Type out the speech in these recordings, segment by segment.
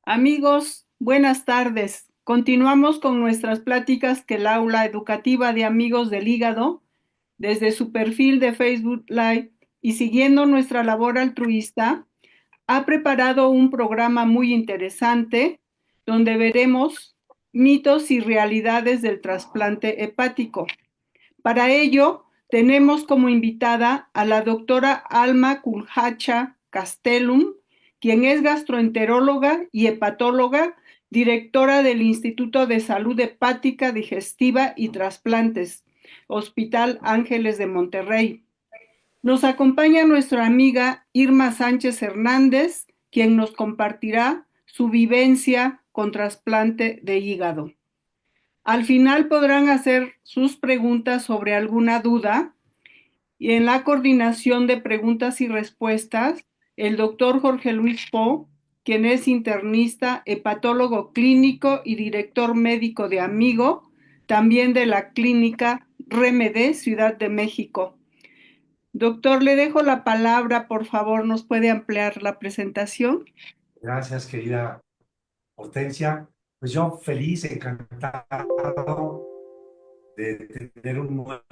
Amigos, buenas tardes. Continuamos con nuestras pláticas que el aula educativa de Amigos del Hígado, desde su perfil de Facebook Live y siguiendo nuestra labor altruista, ha preparado un programa muy interesante donde veremos mitos y realidades del trasplante hepático. Para ello, tenemos como invitada a la doctora Alma Culhacha Castellum, quien es gastroenteróloga y hepatóloga, directora del Instituto de Salud Hepática, Digestiva y Trasplantes, Hospital Ángeles de Monterrey. Nos acompaña nuestra amiga Irma Sánchez Hernández, quien nos compartirá su vivencia con trasplante de hígado. Al final podrán hacer sus preguntas sobre alguna duda y en la coordinación de preguntas y respuestas, el doctor Jorge Luis Po, quien es internista, hepatólogo clínico y director médico de Amigo, también de la clínica RMD Ciudad de México. Doctor, le dejo la palabra, por favor, ¿nos puede ampliar la presentación? Gracias, querida Hortensia. Pues yo feliz, encantado de tener un nuevo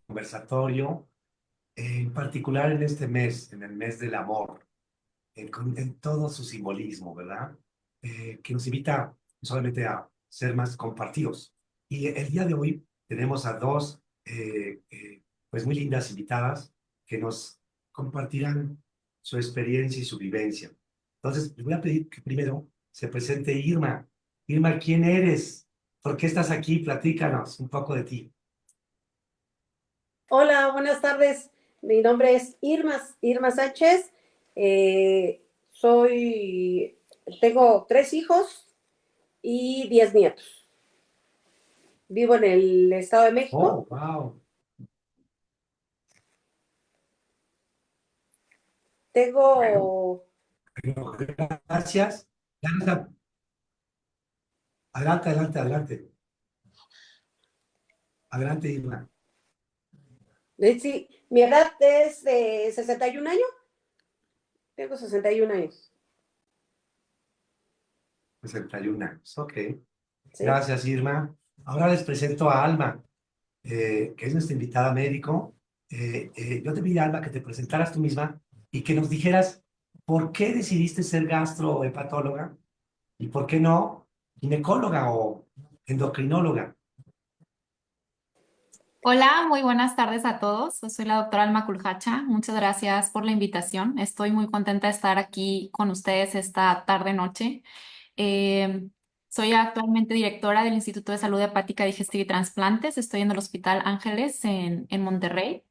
conversatorio, en particular en este mes, en el mes del amor, en todo su simbolismo, ¿verdad? Que nos invita no solamente a ser más compartidos. Y el día de hoy tenemos a dos, pues muy lindas invitadas que nos compartirán su experiencia y su vivencia. Entonces, les voy a pedir que primero se presente Irma. Irma, ¿quién eres? ¿Por qué estás aquí? Platícanos un poco de ti. Hola, buenas tardes. Mi nombre es Irma Sánchez. Eh, soy, tengo 3 hijos y 10 nietos. Vivo en el Estado de Oh, México. wow. Bueno, Tengo, bueno, gracias. Adelante, adelante, adelante. Adelante, Irma. sí, mi edad es de 61 años. Tengo 61 años. 61 años. Ok. ¿Sí? Gracias, Irma. Ahora les presento a Alma, que es nuestra invitada médico. Yo te pedí, Alma, que te presentaras tú misma y que nos dijeras por qué decidiste ser gastrohepatóloga y por qué no ginecóloga o endocrinóloga. Hola, muy buenas tardes a todos. Yo soy la doctora Alma Culhacha. Muchas gracias por la invitación. Estoy muy contenta de estar aquí con ustedes esta tarde-noche. Eh, Soy actualmente directora del Instituto de Salud Hepática, Digestiva y Transplantes. Estoy en el Hospital Ángeles en Monterrey.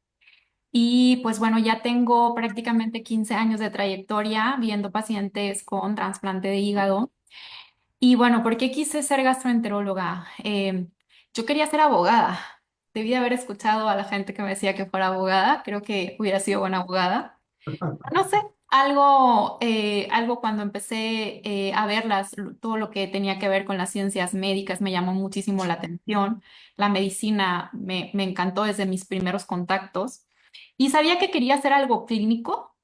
Y pues bueno, ya tengo prácticamente 15 años de trayectoria viendo pacientes con trasplante de hígado. Y bueno, ¿por qué quise ser gastroenteróloga? Yo quería ser abogada. Debí de haber escuchado a la gente que me decía que fuera abogada. Creo que hubiera sido buena abogada. No sé, algo cuando empecé a ver todo lo que tenía que ver con las ciencias médicas me llamó muchísimo la atención. La medicina me encantó desde mis primeros contactos. Y sabía que quería hacer algo clínico.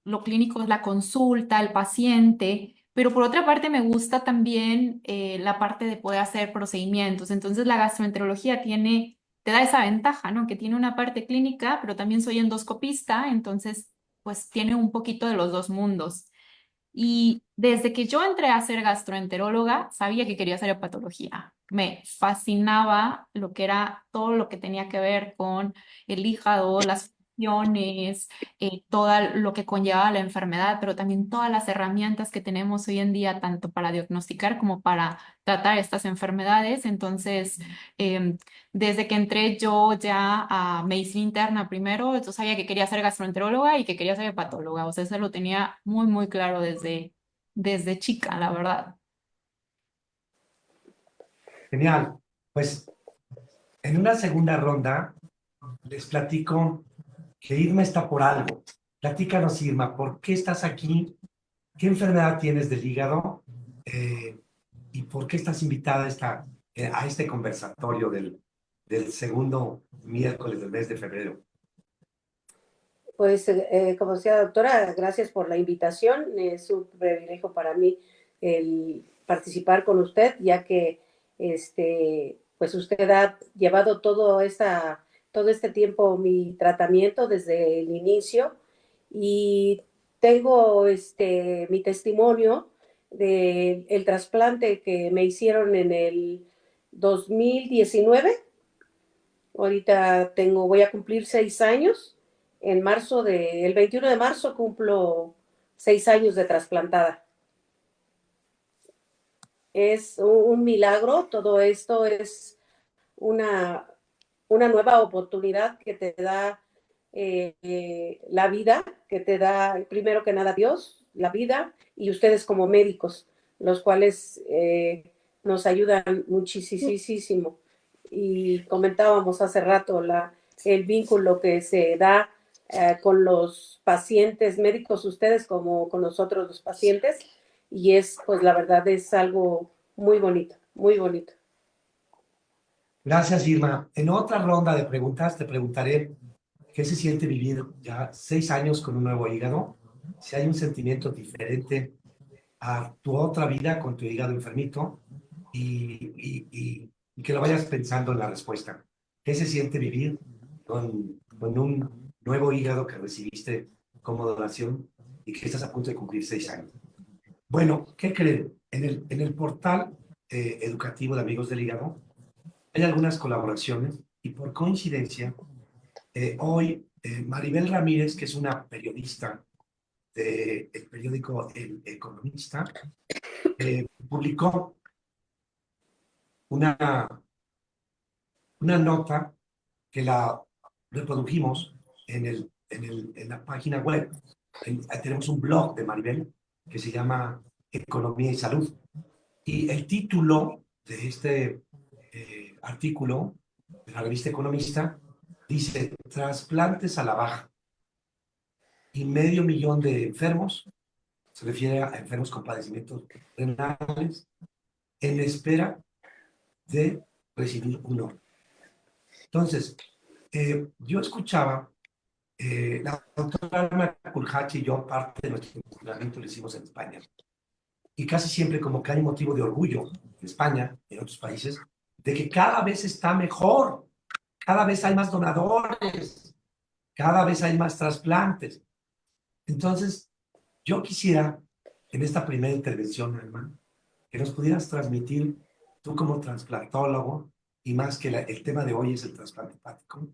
Lo clínico es la consulta, el paciente, pero por otra parte me gusta también la parte de poder hacer procedimientos. Entonces la gastroenterología te da esa ventaja, ¿no? Que tiene una parte clínica, pero también soy endoscopista, entonces pues tiene un poquito de los dos mundos. Y desde que yo entré a ser gastroenteróloga, sabía que quería hacer hepatología. Me fascinaba lo que era todo lo que tenía que ver con el hígado, las funciones, todo lo que conllevaba la enfermedad, pero también todas las herramientas que tenemos hoy en día, tanto para diagnosticar como para tratar estas enfermedades. Entonces, em, desde que entré yo ya a medicina interna primero, yo sabía que quería ser gastroenteróloga y que quería ser hepatóloga. O sea, eso lo tenía muy, muy claro desde chica, la verdad. Genial. Pues en una segunda ronda les platico que Irma está por algo. Platícanos, Irma, ¿por qué estás aquí? ¿Qué enfermedad tienes del hígado? Eh, ¿Y por qué estás invitada a este conversatorio del segundo miércoles del mes de febrero? Pues, como decía la doctora, gracias por la invitación. Es un privilegio para mí el participar con usted, ya que pues usted ha llevado todo este tiempo mi tratamiento desde el inicio y tengo mi testimonio del trasplante que me hicieron en el 2019. Ahorita voy a cumplir 6 años. El 21 de marzo cumplo 6 años de trasplantada. Es un milagro, todo esto es una, una nueva oportunidad que te da la vida, que te da primero que nada Dios, la vida, y ustedes como médicos, los cuales nos ayudan muchísimo. Y comentábamos hace rato el vínculo que se da con los pacientes médicos, ustedes como con nosotros los pacientes, y pues la verdad es algo muy bonito, muy bonito. Gracias, Irma. En otra ronda de preguntas te preguntaré qué se siente vivir ya 6 años con un nuevo hígado, si hay un sentimiento diferente a tu otra vida con tu hígado enfermito y que lo vayas pensando en la respuesta. ¿Qué se siente vivir con un nuevo hígado que recibiste como donación y que estás a punto de cumplir 6 años? Bueno, ¿qué creen? En el portal educativo de Amigos del Hígado hay algunas colaboraciones y por coincidencia, hoy Maribel Ramírez, que es una periodista del periódico El Economista, publicó una, una nota que la reprodujimos en la página web. Tenemos un blog de Maribel que se llama Economía y Salud. Y el título de este artículo de la revista Economista dice: trasplantes a la baja y 500,000 de enfermos, se refiere a enfermos con padecimientos renales, en espera de recibir un órgano. Entonces, yo escuchaba, la doctora Alma Culhachi y yo, parte de nuestro entrenamiento lo hicimos en España. Y casi siempre como que hay motivo de orgullo en España y en otros países, de que cada vez está mejor, cada vez hay más donadores, cada vez hay más trasplantes. Entonces, yo quisiera, en esta primera intervención, Alma, que nos pudieras transmitir, tú como transplantólogo, y más que el tema de hoy es el trasplante hepático,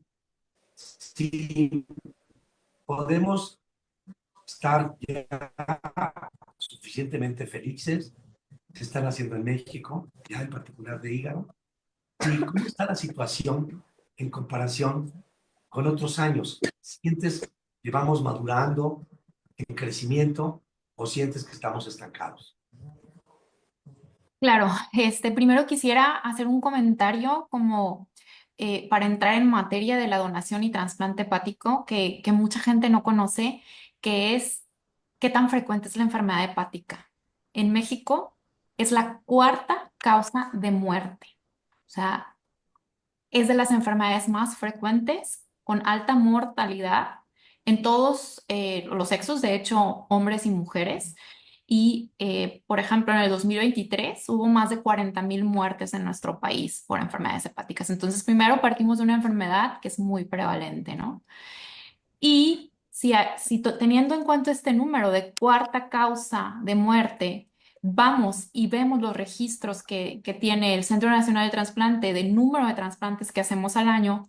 si podemos estar ya suficientemente felices, se están haciendo en México, ya en particular de hígado, y cómo está la situación en comparación con otros años. ¿Sientes que vamos madurando en crecimiento o sientes que estamos estancados? Claro, primero quisiera hacer un comentario como para entrar en materia de la donación y trasplante hepático que mucha gente no conoce, que es qué tan frecuente es la enfermedad hepática. En México es la cuarta causa de muerte. O sea, es de las enfermedades más frecuentes, con alta mortalidad en todos los sexos, de hecho, hombres y mujeres. Y, por ejemplo, en el 2023 hubo más de 40,000 muertes en nuestro país por enfermedades hepáticas. Entonces, primero partimos de una enfermedad que es muy prevalente, ¿no? Y teniendo en cuenta este número de cuarta causa de muerte, vamos y vemos los registros que tiene el Centro Nacional de Trasplante del número de trasplantes que hacemos al año,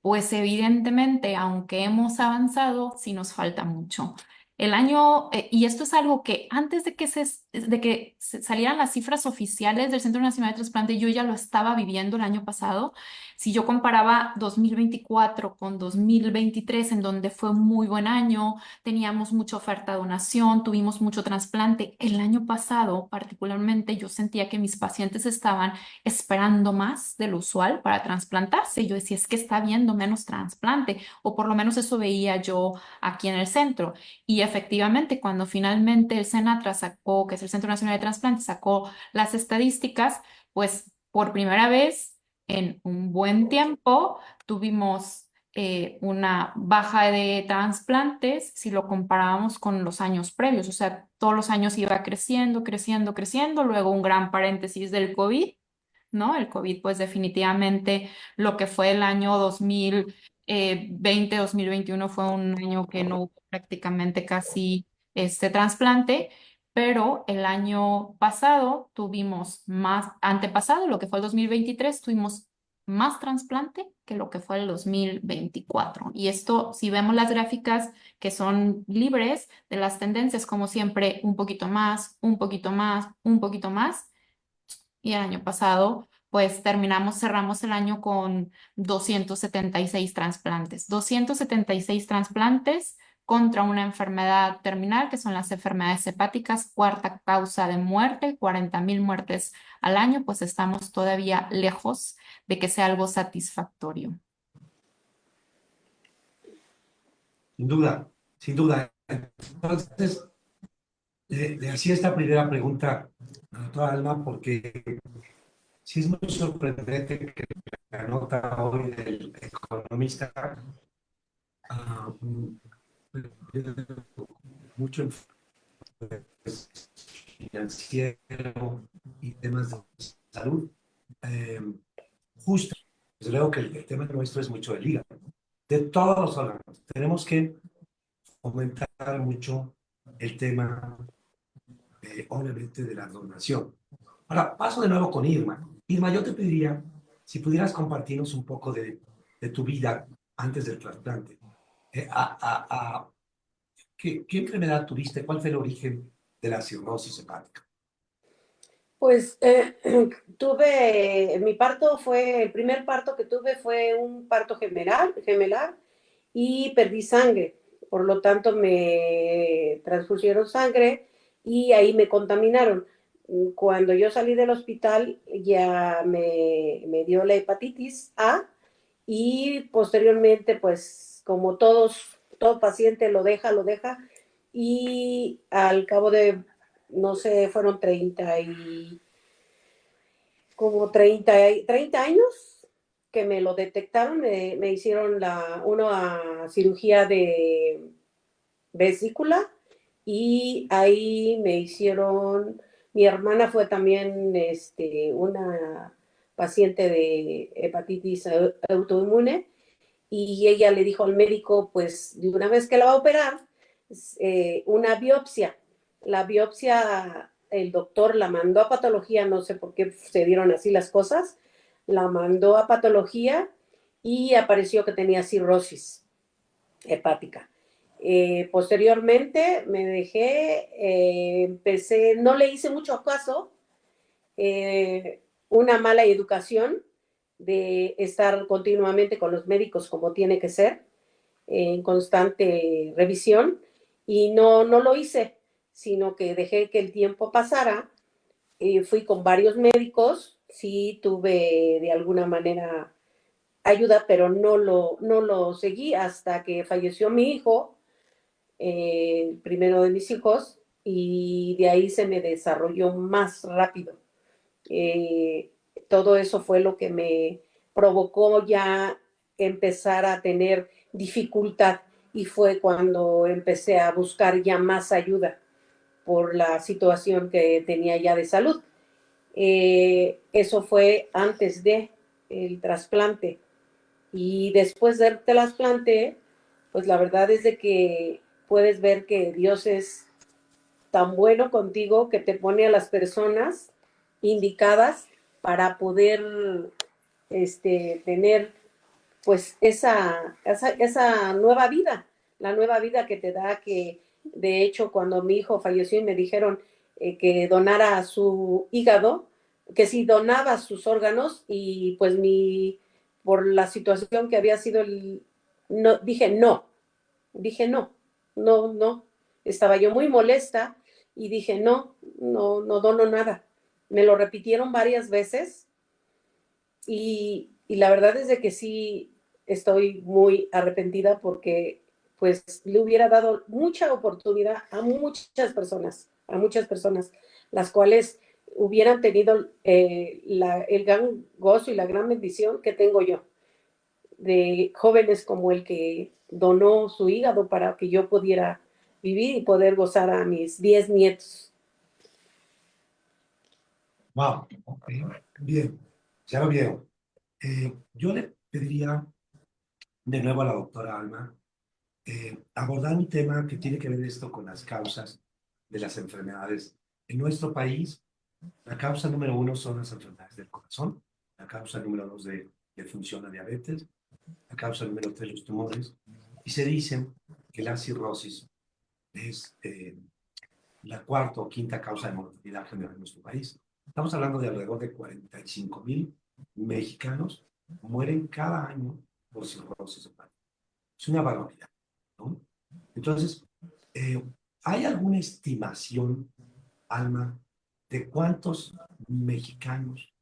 pues evidentemente, aunque hemos avanzado, sí nos falta mucho. Y esto es algo que antes de que salieran las cifras oficiales del Centro Nacional de Trasplante, yo ya lo estaba viviendo el año pasado. Si yo comparaba 2024 con 2023, en donde fue un muy buen año, teníamos mucha oferta de donación, tuvimos mucho trasplante. El año pasado, particularmente, yo sentía que mis pacientes estaban esperando más de lo usual para trasplantarse. Yo decía, es que está habiendo menos trasplante, o por lo menos eso veía yo aquí en el centro. Y efectivamente, cuando finalmente el CENATRA sacó, que es el Centro Nacional de Trasplante, sacó las estadísticas, pues por primera vez en un buen tiempo tuvimos una baja de trasplantes si lo comparábamos con los años previos. O sea, todos los años iba creciendo, creciendo, creciendo, luego un gran paréntesis del COVID, ¿no? El COVID, pues definitivamente lo que fue el año 2020, 2021 fue un año que no hubo prácticamente casi este trasplante, pero el año pasado tuvimos más, antepasado, lo que fue el 2023, tuvimos más trasplante que lo que fue el 2024. Y esto, si vemos las gráficas que son libres de las tendencias, como siempre, un poquito más, un poquito más, un poquito más. Y el año pasado, pues cerramos el año con 276 trasplantes. 276 trasplantes contra una enfermedad terminal, que son las enfermedades hepáticas, cuarta causa de muerte, 40,000 muertes al año, pues estamos todavía lejos de que sea algo satisfactorio. Sin duda, sin duda. Entonces, le hacía esta primera pregunta a la doctora Alma porque sí es muy sorprendente que la nota hoy del economista ah, mucho financiero y temas de salud. Eh, Justo, desde luego que el tema nuestro es mucho del hígado, de todos los órganos. Tenemos que fomentar mucho el tema, obviamente, de la donación. Ahora, paso de nuevo con Irma. Irma, yo te pediría si pudieras compartirnos un poco de tu vida antes del trasplante. ¿Qué enfermedad tuviste? ¿Cuál fue el origen de la cirrosis hepática? Pues el primer parto que tuve fue un parto gemelar y perdí sangre. Por lo tanto, me transfusieron sangre y ahí me contaminaron. Cuando yo salí del hospital ya me dio la hepatitis A y posteriormente, pues como todo paciente lo deja y al cabo de, no sé, fueron 30 años que me lo detectaron, me hicieron una cirugía de vesícula y ahí me hicieron, mi hermana fue también una paciente de hepatitis autoinmune y ella le dijo al médico, pues de una vez que la va a operar, una biopsia. La biopsia, el doctor la mandó a patología, no sé por qué se dieron así las cosas, la mandó a patología y apareció que tenía cirrosis hepática. Posteriormente me dejé, empecé, no le hice mucho caso, una mala educación de estar continuamente con los médicos como tiene que ser, en constante revisión, y no lo hice, sino que dejé que el tiempo pasara. Fui con varios médicos, sí tuve de alguna manera ayuda, pero no lo seguí hasta que falleció mi hijo, el primero de mis hijos, y de ahí se me desarrolló más rápido. Eh, Todo eso fue lo que me provocó ya empezar a tener dificultad y fue cuando empecé a buscar ya más ayuda por la situación que tenía ya de salud. Eso fue antes de el trasplante y después del trasplante, pues la verdad es de que puedes ver que Dios es tan bueno contigo que te pone a las personas indicadas para poder tener pues esa nueva vida, la nueva vida que te da, que de hecho cuando mi hijo falleció y me dijeron que donara su hígado, que si donaba sus órganos y pues por la situación que había sido no, dije no, estaba yo muy molesta y dije no dono nada. Me lo repitieron varias veces y la verdad es de que sí estoy muy arrepentida porque pues le hubiera dado mucha oportunidad a muchas personas, las cuales hubieran tenido el gran gozo y la gran bendición que tengo yo. de jóvenes como el que donó su hígado para que yo pudiera vivir y poder gozar a mis 10 nietos. Wow, ok, bien, ya lo veo. Yo le pediría de nuevo a la doctora Alma abordar un tema que tiene que ver esto con las causas de las enfermedades. En nuestro país, la causa número uno son las enfermedades del corazón, la causa número dos de función la diabetes, la causa número tres los tumores, y se dicen que la cirrosis es la cuarta o quinta causa de mortalidad general en nuestro país. Estamos hablando de alrededor de 45,000 mexicanos mueren cada año por cirrosis hepática. Es una barbaridad, ¿no? Entonces, eh, ¿hay alguna estimación, Alma, de cuántos mexicanos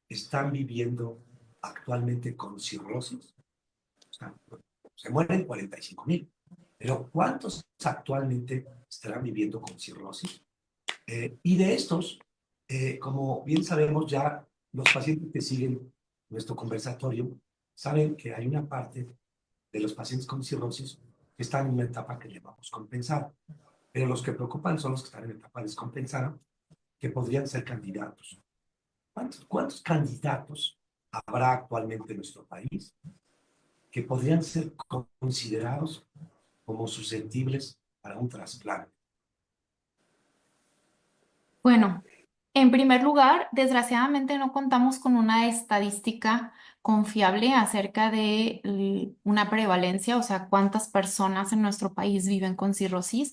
están viviendo actualmente con cirrosis? O sea, se mueren 45,000, pero ¿cuántos actualmente estarán viviendo con cirrosis? Y de estos, como bien sabemos ya, los pacientes que siguen nuestro conversatorio saben que hay una parte de los pacientes con cirrosis que están en una etapa que llamamos compensada. Pero los que preocupan son los que están en etapa descompensada, que podrían ser candidatos. ¿Cuántos candidatos habrá actualmente en nuestro país que podrían ser considerados como susceptibles para un trasplante? Bueno, en primer lugar, desgraciadamente no contamos con una estadística confiable acerca de una prevalencia, o sea, cuántas personas en nuestro país viven con cirrosis.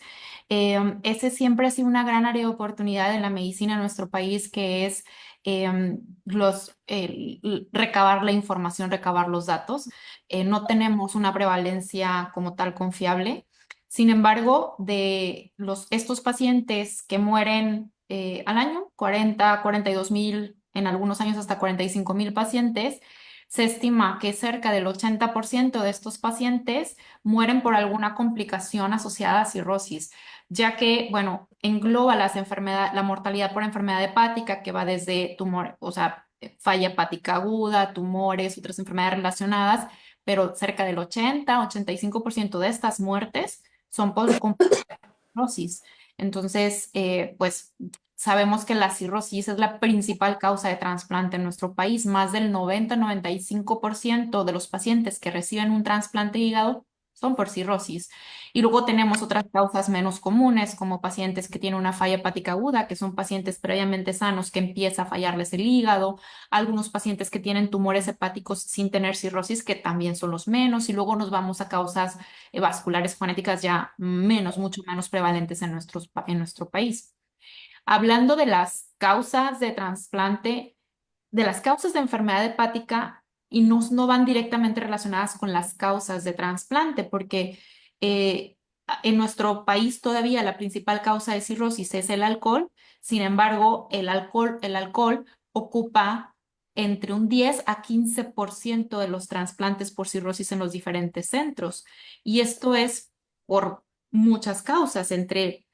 Ese siempre ha sido una gran área de oportunidad en la medicina en nuestro país, que es recabar la información, recabar los datos. No tenemos una prevalencia como tal confiable. Sin embargo, estos pacientes que mueren al año, 42,000, en algunos años hasta 45,000 pacientes, se estima que cerca del 80% de estos pacientes mueren por alguna complicación asociada a cirrosis, ya que, bueno, engloba la mortalidad por enfermedad hepática, que va desde tumor, o sea, falla hepática aguda, tumores, otras enfermedades relacionadas, pero cerca del 85% de estas muertes son por cirrosis. Entonces, pues sabemos que la cirrosis es la principal causa de trasplante en nuestro país. Más del 90-95% de los pacientes que reciben un trasplante de hígado son por cirrosis. Y luego tenemos otras causas menos comunes, como pacientes que tienen una falla hepática aguda, que son pacientes previamente sanos que empieza a fallarles el hígado, algunos pacientes que tienen tumores hepáticos sin tener cirrosis, que también son los menos, y luego nos vamos a causas vasculares genéticas ya mucho menos prevalentes en en nuestro país. Hablando de las causas de trasplante, de las causas de enfermedad hepática, y no van directamente relacionadas con las causas de trasplante, porque eh, en nuestro país todavía la principal causa de cirrosis es el alcohol. Sin embargo, el alcohol ocupa entre un 10 a 15% de los trasplantes por cirrosis en los diferentes centros. Y esto es por muchas causas, entre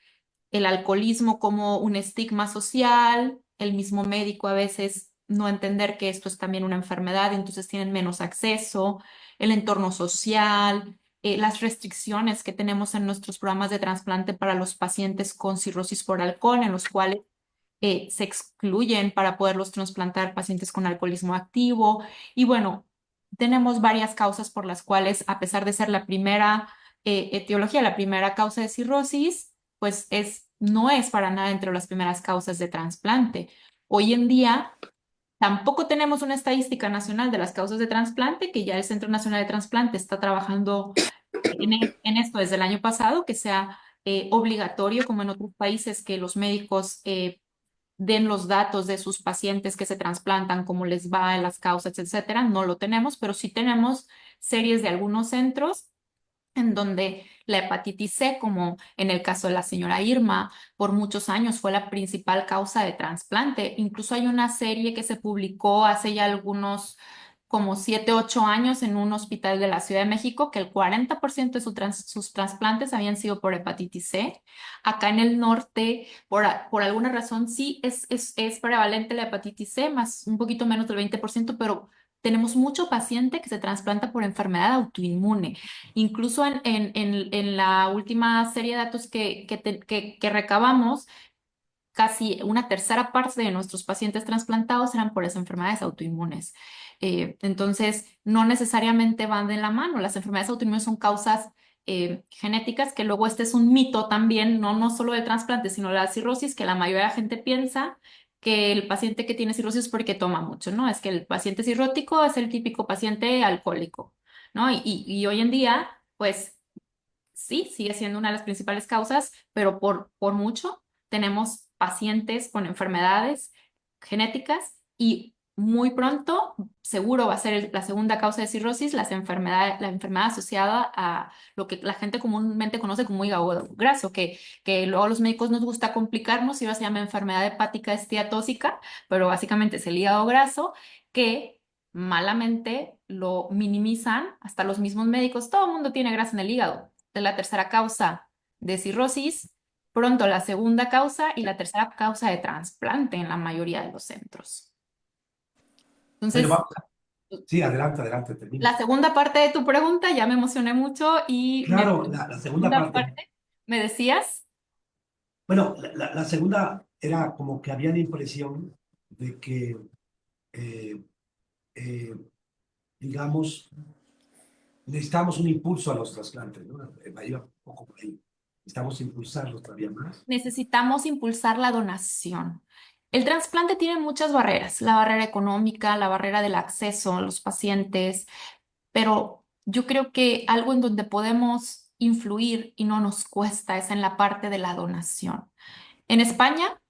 el alcoholismo como un estigma social, el mismo médico a veces no entender que esto es también una enfermedad, entonces tienen menos acceso, el entorno social, las restricciones que tenemos en nuestros programas de trasplante para los pacientes con cirrosis por alcohol, en los cuales se excluyen para poderlos trasplantar pacientes con alcoholismo activo. Y bueno, tenemos varias causas por las cuales, a pesar de ser la primera etiología, la primera causa de cirrosis, pues no es para nada entre las primeras causas de trasplante. Hoy en día tampoco tenemos una estadística nacional de las causas de trasplante, que ya el Centro Nacional de Trasplante está trabajando en esto desde el año pasado, que sea obligatorio, como en otros países, que los médicos den los datos de sus pacientes que se trasplantan, cómo les va, las causas, etcétera. No lo tenemos, pero sí tenemos series de algunos centros en donde la hepatitis C, como en el caso de la señora Irma, por muchos años fue la principal causa de trasplante. Incluso hay una serie que se publicó hace ya algunos, como 7, 8 años, en un hospital de la Ciudad de México, que el 40% de sus trasplantes habían sido por hepatitis C. Acá en el norte, por alguna razón, sí es prevalente la hepatitis C, más un poquito menos del 20%, pero tenemos mucho paciente que se trasplanta por enfermedad autoinmune. Incluso en la última serie de datos que recabamos, casi una tercera parte de nuestros pacientes trasplantados eran por esas enfermedades autoinmunes. Entonces, no necesariamente van de la mano. Las enfermedades autoinmunes son causas genéticas, que luego este es un mito también, no solo del trasplante, sino la cirrosis, que la mayoría de la gente piensa que el paciente que tiene cirrosis es porque toma mucho, ¿no? Es que el paciente cirrótico es el típico paciente alcohólico, ¿no? Y hoy en día, pues sí, sigue siendo una de las principales causas, pero por mucho tenemos pacientes con enfermedades genéticas y muy pronto, seguro va a ser la segunda causa de cirrosis, la enfermedad asociada a lo que la gente comúnmente conoce como hígado graso, que luego a los médicos nos gusta complicarnos y ahora se llama enfermedad hepática esteatóxica, pero básicamente es el hígado graso que malamente lo minimizan hasta los mismos médicos. Todo el mundo tiene grasa en el hígado. De la tercera causa de cirrosis, pronto la segunda causa y la tercera causa de trasplante en la mayoría de los centros. Bueno, Entonces, vamos a... Sí, adelante, adelante, termina. la segunda parte de tu pregunta ya me emocioné mucho y Claro, la segunda segunda parte, parte, me decías, bueno, la segunda era como que había la impresión de que, eh, eh, digamos, necesitamos un impulso a los trasplantes, ¿no? Iba un poco por ahí. Necesitamos impulsarlos todavía más. necesitamos impulsar la donación. El trasplante tiene muchas barreras, la barrera económica, la barrera del acceso a los pacientes, pero yo creo que algo en donde podemos influir y no nos cuesta es en la parte de la donación. En España,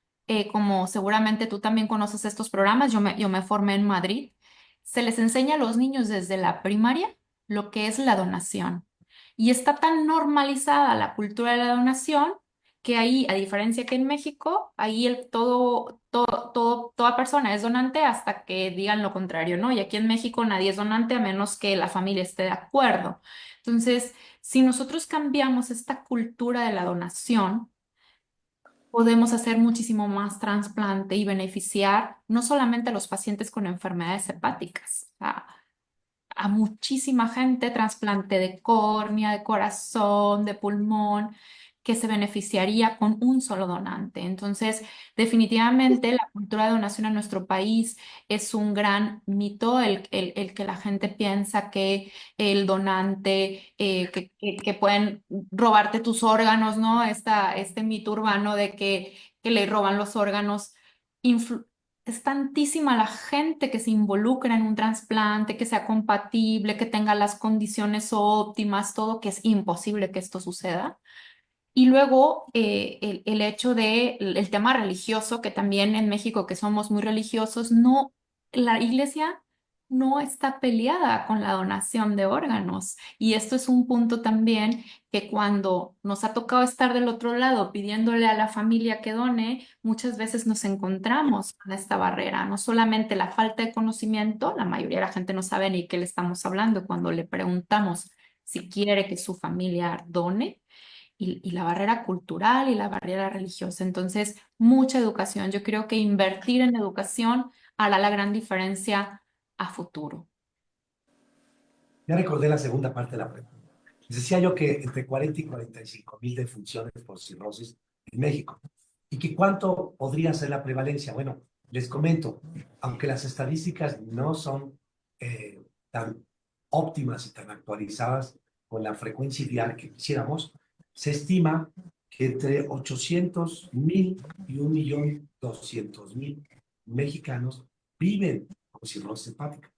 como seguramente tú también conoces estos programas, yo me formé en Madrid, se les enseña a los niños desde la primaria lo que es la donación. Y está tan normalizada la cultura de la donación que ahí, a diferencia que en México, ahí toda persona es donante hasta que digan lo contrario, ¿no? Y aquí en México nadie es donante a menos que la familia esté de acuerdo. Entonces, si nosotros cambiamos esta cultura de la donación, podemos hacer muchísimo más trasplante y beneficiar no solamente a los pacientes con enfermedades hepáticas, a muchísima gente, trasplante de córnea, de corazón, de pulmón, que se beneficiaría con un solo donante. Entonces, definitivamente la cultura de donación en nuestro país es un gran mito, el que la gente piensa que el donante, que pueden robarte tus órganos, ¿no? Este mito urbano de que le roban los órganos. Es tantísima la gente que se involucra en un trasplante, que sea compatible, que tenga las condiciones óptimas, todo, que es imposible que esto suceda. Y luego el hecho de el tema religioso, que también en México, que somos muy religiosos, no, la iglesia no está peleada con la donación de órganos. Y esto es un punto también que cuando nos ha tocado estar del otro lado pidiéndole a la familia que done, muchas veces nos encontramos con esta barrera. No solamente la falta de conocimiento, la mayoría de la gente no sabe ni qué le estamos hablando cuando le preguntamos si quiere que su familia done y la barrera cultural y la barrera religiosa. Entonces, mucha educación. Yo creo que invertir en educación hará la gran diferencia a futuro. Ya recordé la segunda parte de la pregunta. Les decía yo que entre 40 y 45 mil defunciones por cirrosis en México. ¿Y que cuánto podría ser la prevalencia? Bueno, les comento, aunque las estadísticas no son tan óptimas y tan actualizadas con la frecuencia ideal que quisiéramos, se estima que entre 800,000 y 1.200.000 mexicanos viven con cirrosis hepática.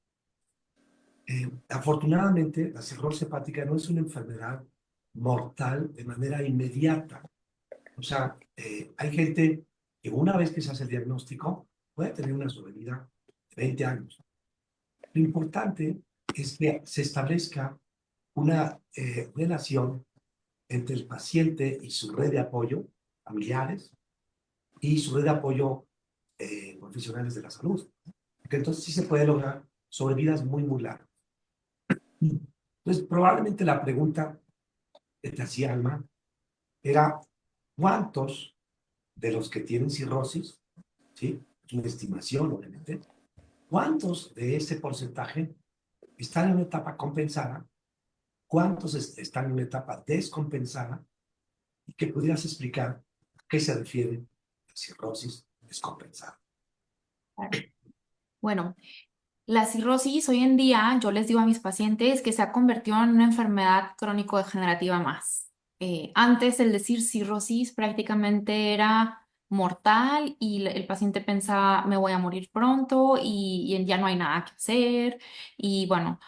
Afortunadamente, la cirrosis hepática no es una enfermedad mortal de manera inmediata. O sea, hay gente que una vez que se hace el diagnóstico puede tener una sobrevida de 20 años. Lo importante es que se establezca una relación entre el paciente y su red de apoyo, familiares, y su red de apoyo profesionales de la salud. Porque entonces sí se puede lograr sobrevidas muy, muy largas. Entonces, probablemente la pregunta que te hacía Alma era ¿cuántos de los que tienen cirrosis, ¿sí? Es una estimación, obviamente, ¿Cuántos de ese porcentaje están en una etapa compensada? ¿Cuántos están en una etapa descompensada? ¿Y qué pudieras explicar a qué se refiere la cirrosis descompensada? Bueno, la cirrosis hoy en día, yo les digo a mis pacientes que se ha convertido en una enfermedad crónico-degenerativa más. Antes el decir cirrosis prácticamente era mortal y el paciente pensaba me voy a morir pronto y ya no hay nada que hacer. Y bueno,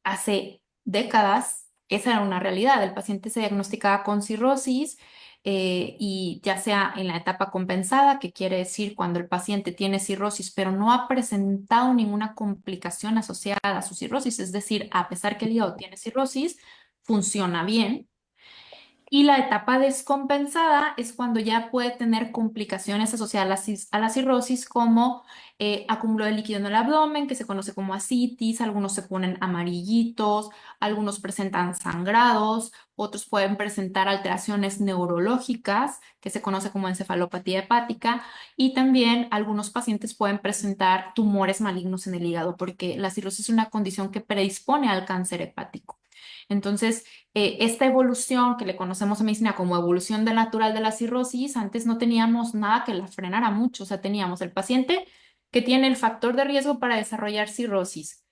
hace décadas esa era una realidad. El paciente se diagnosticaba con cirrosis y ya sea en la etapa compensada, que quiere decir cuando el paciente tiene cirrosis, pero no ha presentado ninguna complicación asociada a su cirrosis, es decir, a pesar que el hígado tiene cirrosis, funciona bien. Y la etapa descompensada es cuando ya puede tener complicaciones asociadas a la cirrosis, como acúmulo de líquido en el abdomen, que se conoce como ascitis, algunos se ponen amarillitos, algunos presentan sangrados, otros pueden presentar alteraciones neurológicas, que se conoce como encefalopatía hepática, y también algunos pacientes pueden presentar tumores malignos en el hígado, porque la cirrosis es una condición que predispone al cáncer hepático. Entonces, esta evolución que le conocemos en medicina como evolución natural de la cirrosis, antes no teníamos nada que la frenara mucho, o sea, teníamos el paciente que tiene el factor de riesgo para desarrollar cirrosis,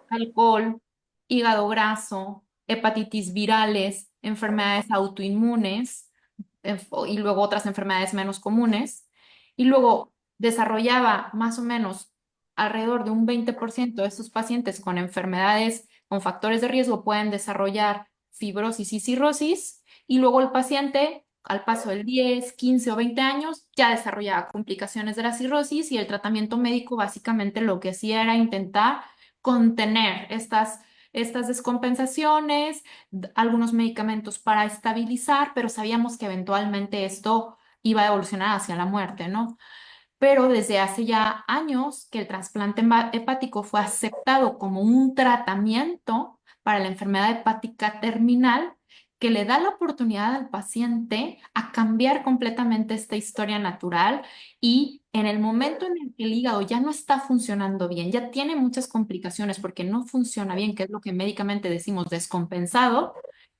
alcohol, hígado graso, hepatitis virales, enfermedades autoinmunes y luego otras enfermedades menos comunes, y luego desarrollaba más o menos alrededor de un 20% de estos pacientes con enfermedades con factores de riesgo pueden desarrollar fibrosis y cirrosis, y luego el paciente, al paso del 10, 15 o 20 años, ya desarrollaba complicaciones de la cirrosis y el tratamiento médico básicamente lo que hacía era intentar contener estas descompensaciones, algunos medicamentos para estabilizar, pero sabíamos que eventualmente esto iba a evolucionar hacia la muerte, ¿no? Pero desde hace ya años que el trasplante hepático fue aceptado como un tratamiento para la enfermedad hepática terminal que le da la oportunidad al paciente a cambiar completamente esta historia natural y en el momento en el que el hígado ya no está funcionando bien, ya tiene muchas complicaciones porque no funciona bien, que es lo que médicamente decimos descompensado,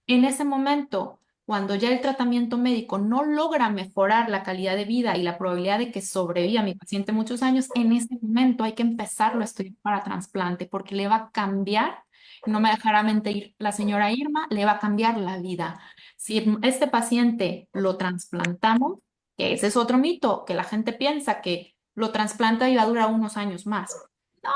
en ese momento cuando ya el tratamiento médico no logra mejorar la calidad de vida y la probabilidad de que sobreviva mi paciente muchos años, en ese momento hay que empezarlo a estudiar para trasplante porque le va a cambiar, no me dejará mentir la señora Irma, le va a cambiar la vida. Si este paciente lo trasplantamos, que ese es otro mito, que la gente piensa que lo trasplanta y va a durar unos años más. No,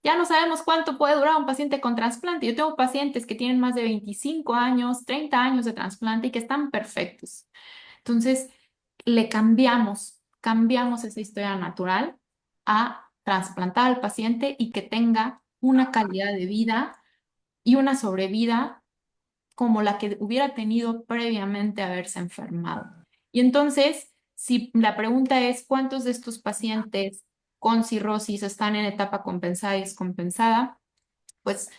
ya no sabemos cuánto puede durar un paciente con trasplante. Yo tengo pacientes que tienen más de 25 años, 30 años de trasplante y que están perfectos. Entonces, le cambiamos esa historia natural a trasplantar al paciente y que tenga una calidad de vida y una sobrevida como la que hubiera tenido previamente haberse enfermado. Y entonces, si la pregunta es, ¿cuántos de estos pacientes con cirrosis están en etapa compensada y descompensada? Pues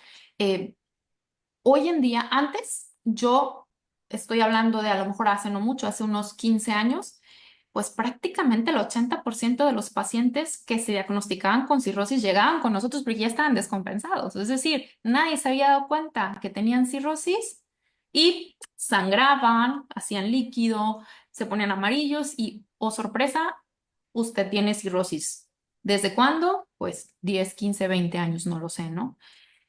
hoy en día, antes, yo estoy hablando de a lo mejor hace no mucho, hace unos 15 años, pues prácticamente el 80% de los pacientes que se diagnosticaban con cirrosis llegaban con nosotros porque ya estaban descompensados. Es decir, nadie se había dado cuenta que tenían cirrosis y sangraban, hacían líquido, se ponían amarillos y, oh sorpresa, usted tiene cirrosis. ¿Desde cuándo? Pues 10, 15, 20 años, no lo sé, ¿no?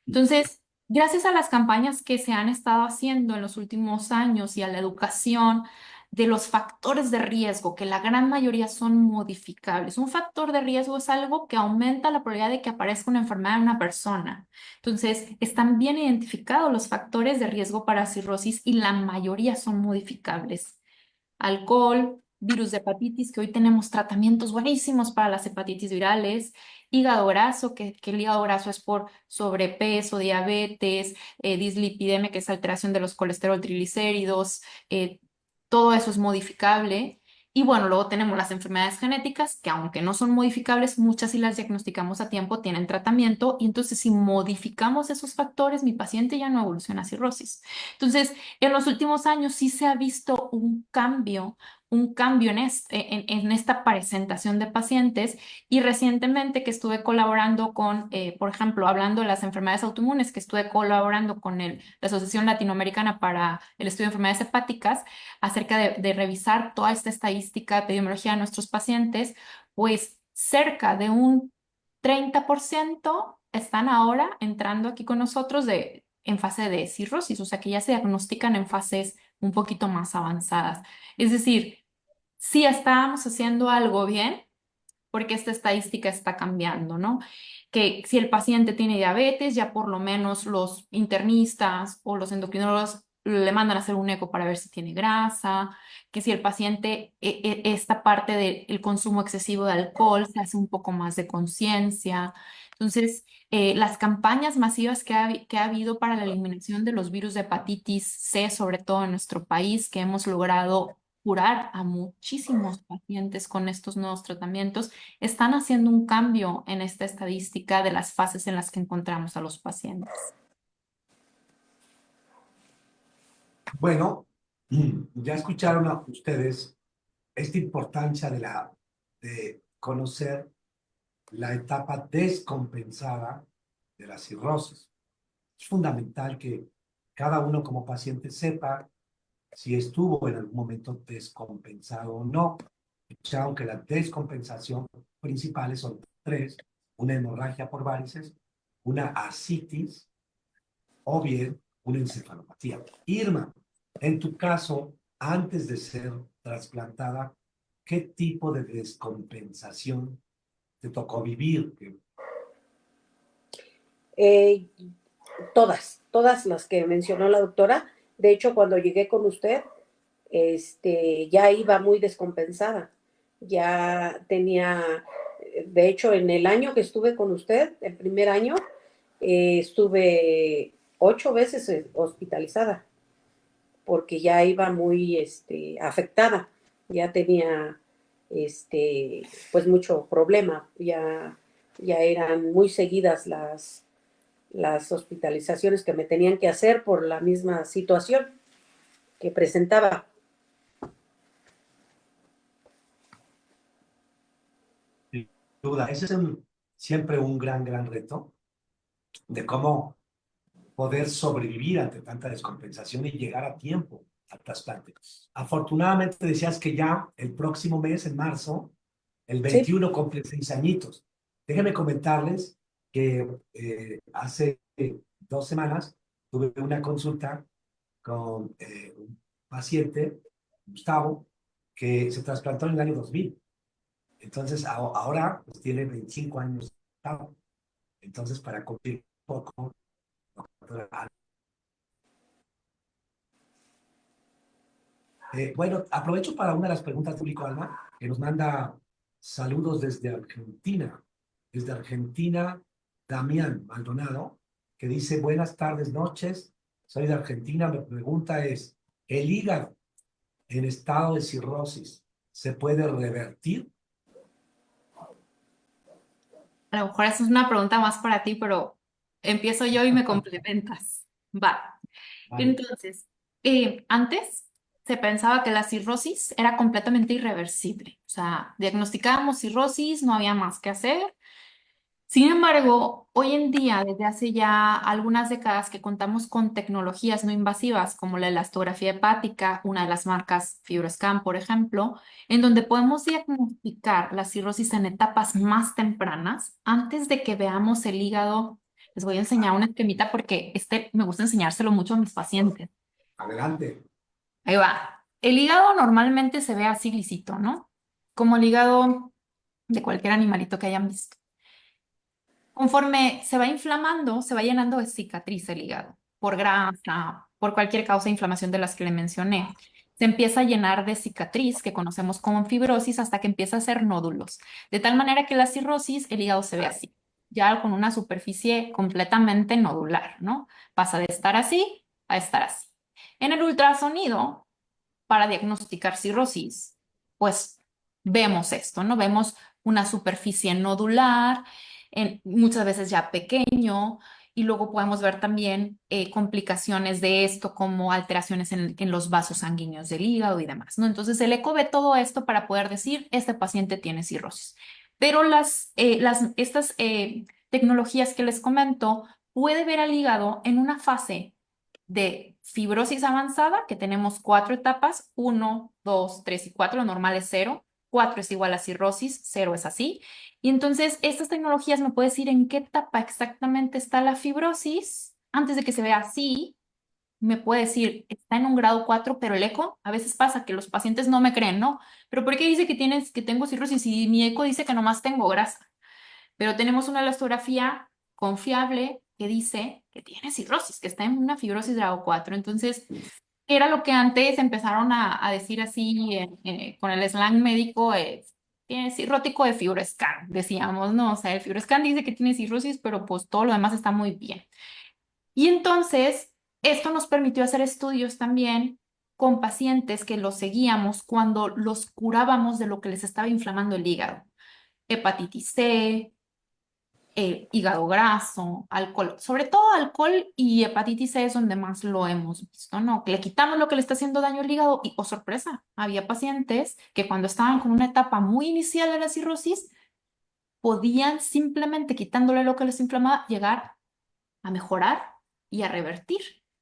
Entonces, gracias a las campañas que se han estado haciendo en los últimos años y a la educación de los factores de riesgo, que la gran mayoría son modificables. Un factor de riesgo es algo que aumenta la probabilidad de que aparezca una enfermedad en una persona. Entonces, están bien identificados los factores de riesgo para cirrosis y la mayoría son modificables. Alcohol, virus de hepatitis, que hoy tenemos tratamientos buenísimos para las hepatitis virales, hígado graso, que el hígado graso es por sobrepeso, diabetes, dislipidemia, que es alteración de los colesterol triglicéridos, todo eso es modificable. Y bueno, luego tenemos las enfermedades genéticas, que aunque no son modificables, muchas si las diagnosticamos a tiempo tienen tratamiento, y entonces si modificamos esos factores, mi paciente ya no evoluciona a cirrosis. Entonces, en los últimos años sí se ha visto un cambio un cambio en esta presentación de pacientes y recientemente que estuve colaborando con, por ejemplo, hablando de las enfermedades autoinmunes, que estuve colaborando con la Asociación Latinoamericana para el Estudio de Enfermedades Hepáticas acerca de revisar toda esta estadística de epidemiología de nuestros pacientes, pues cerca de un 30% están ahora entrando aquí con nosotros en fase de cirrosis, o sea que ya se diagnostican en fases un poquito más avanzadas. Es decir, sí estábamos haciendo algo bien porque esta estadística está cambiando, ¿no? Que si el paciente tiene diabetes, ya por lo menos los internistas o los endocrinólogos le mandan a hacer un eco para ver si tiene grasa, que si el paciente, esta parte del consumo excesivo de alcohol, se hace un poco más de conciencia. Entonces, las campañas masivas que ha habido para la eliminación de los virus de hepatitis C, sobre todo en nuestro país, que hemos logrado curar a muchísimos pacientes con estos nuevos tratamientos, están haciendo un cambio en esta estadística de las fases en las que encontramos a los pacientes. Bueno, ya escucharon a ustedes esta importancia de conocer la etapa descompensada de la cirrosis. Es fundamental que cada uno como paciente sepa si estuvo en algún momento descompensado o no. Ya aunque la descompensación principales son tres: una hemorragia por varices, una ascitis o bien una encefalopatía. Irma, en tu caso, antes de ser trasplantada, ¿qué tipo de descompensación te tocó vivir? Eh, todas las que mencionó la doctora. De hecho, cuando llegué con usted, ya iba muy descompensada. Ya tenía, de hecho, en el año que estuve con usted, el primer año, estuve 8 veces hospitalizada, porque ya iba muy afectada, ya tenía pues mucho problema, ya eran muy seguidas las hospitalizaciones que me tenían que hacer por la misma situación que presentaba. Sin duda, ese es siempre un gran reto de cómo poder sobrevivir ante tanta descompensación y llegar a tiempo al trasplante. Afortunadamente decías que ya el próximo mes, en marzo, el 21, sí, cumple 6 añitos. Déjenme comentarles que hace 2 semanas tuve una consulta con un paciente, Gustavo, que se trasplantó en el año 2000. Entonces, ahora pues, tiene 25 años. Entonces, para cumplir un poco, bueno, aprovecho para una de las preguntas del público, Alma, que nos manda saludos desde Argentina. Desde Argentina, Damián Maldonado, que dice: buenas tardes, noches, soy de Argentina. Mi pregunta es: ¿el hígado en estado de cirrosis se puede revertir? A lo mejor esa es una pregunta más para ti, pero empiezo yo y me complementas. Va. Vale. Entonces, antes se pensaba que la cirrosis era completamente irreversible. O sea, diagnosticábamos cirrosis, no había más que hacer. Sin embargo, hoy en día, desde hace ya algunas décadas que contamos con tecnologías no invasivas como la elastografía hepática, una de las marcas FibroScan, por ejemplo, en donde podemos diagnosticar la cirrosis en etapas más tempranas, antes de que veamos el hígado. Les voy a enseñar una esquemita porque me gusta enseñárselo mucho a mis pacientes. Adelante. Ahí va. El hígado normalmente se ve así lisito, ¿no? Como el hígado de cualquier animalito que hayan visto. Conforme se va inflamando, se va llenando de cicatriz el hígado, por grasa, por cualquier causa de inflamación de las que le mencioné. Se empieza a llenar de cicatriz, que conocemos como fibrosis, hasta que empieza a hacer nódulos. De tal manera que la cirrosis, el hígado se ve así, ya con una superficie completamente nodular, ¿no? Pasa de estar así a estar así. En el ultrasonido, para diagnosticar cirrosis, pues vemos esto, ¿no? Vemos una superficie nodular, muchas veces ya pequeño, y luego podemos ver también complicaciones de esto como alteraciones en los vasos sanguíneos del hígado y demás, ¿no? Entonces el eco ve todo esto para poder decir, este paciente tiene cirrosis. Pero estas tecnologías que les comento puede ver al hígado en una fase de fibrosis avanzada, que tenemos 4 etapas, 1, 2, 3 y 4, lo normal es 0, 4 es igual a cirrosis, 0 es así. Y entonces estas tecnologías me pueden decir en qué etapa exactamente está la fibrosis, antes de que se vea así, me puede decir, está en un grado 4, pero el eco, a veces pasa que los pacientes no me creen, ¿no? Pero ¿por qué dice que tengo cirrosis y mi eco dice que nomás tengo grasa? Pero tenemos una elastografía confiable que dice que tiene cirrosis, que está en una fibrosis grado 4. Entonces, era lo que antes empezaron a decir así con el slang médico, tiene cirrótico de FibroScan, decíamos, ¿no? O sea, el FibroScan dice que tiene cirrosis, pero pues todo lo demás está muy bien. Y entonces, esto nos permitió hacer estudios también con pacientes que los seguíamos cuando los curábamos de lo que les estaba inflamando el hígado. Hepatitis C, hígado graso, alcohol, sobre todo alcohol y hepatitis C es donde más lo hemos visto, ¿no? Que le quitamos lo que le está haciendo daño al hígado y, oh sorpresa, había pacientes que cuando estaban con una etapa muy inicial de la cirrosis, podían simplemente quitándole lo que les inflamaba llegar a mejorar y a revertir.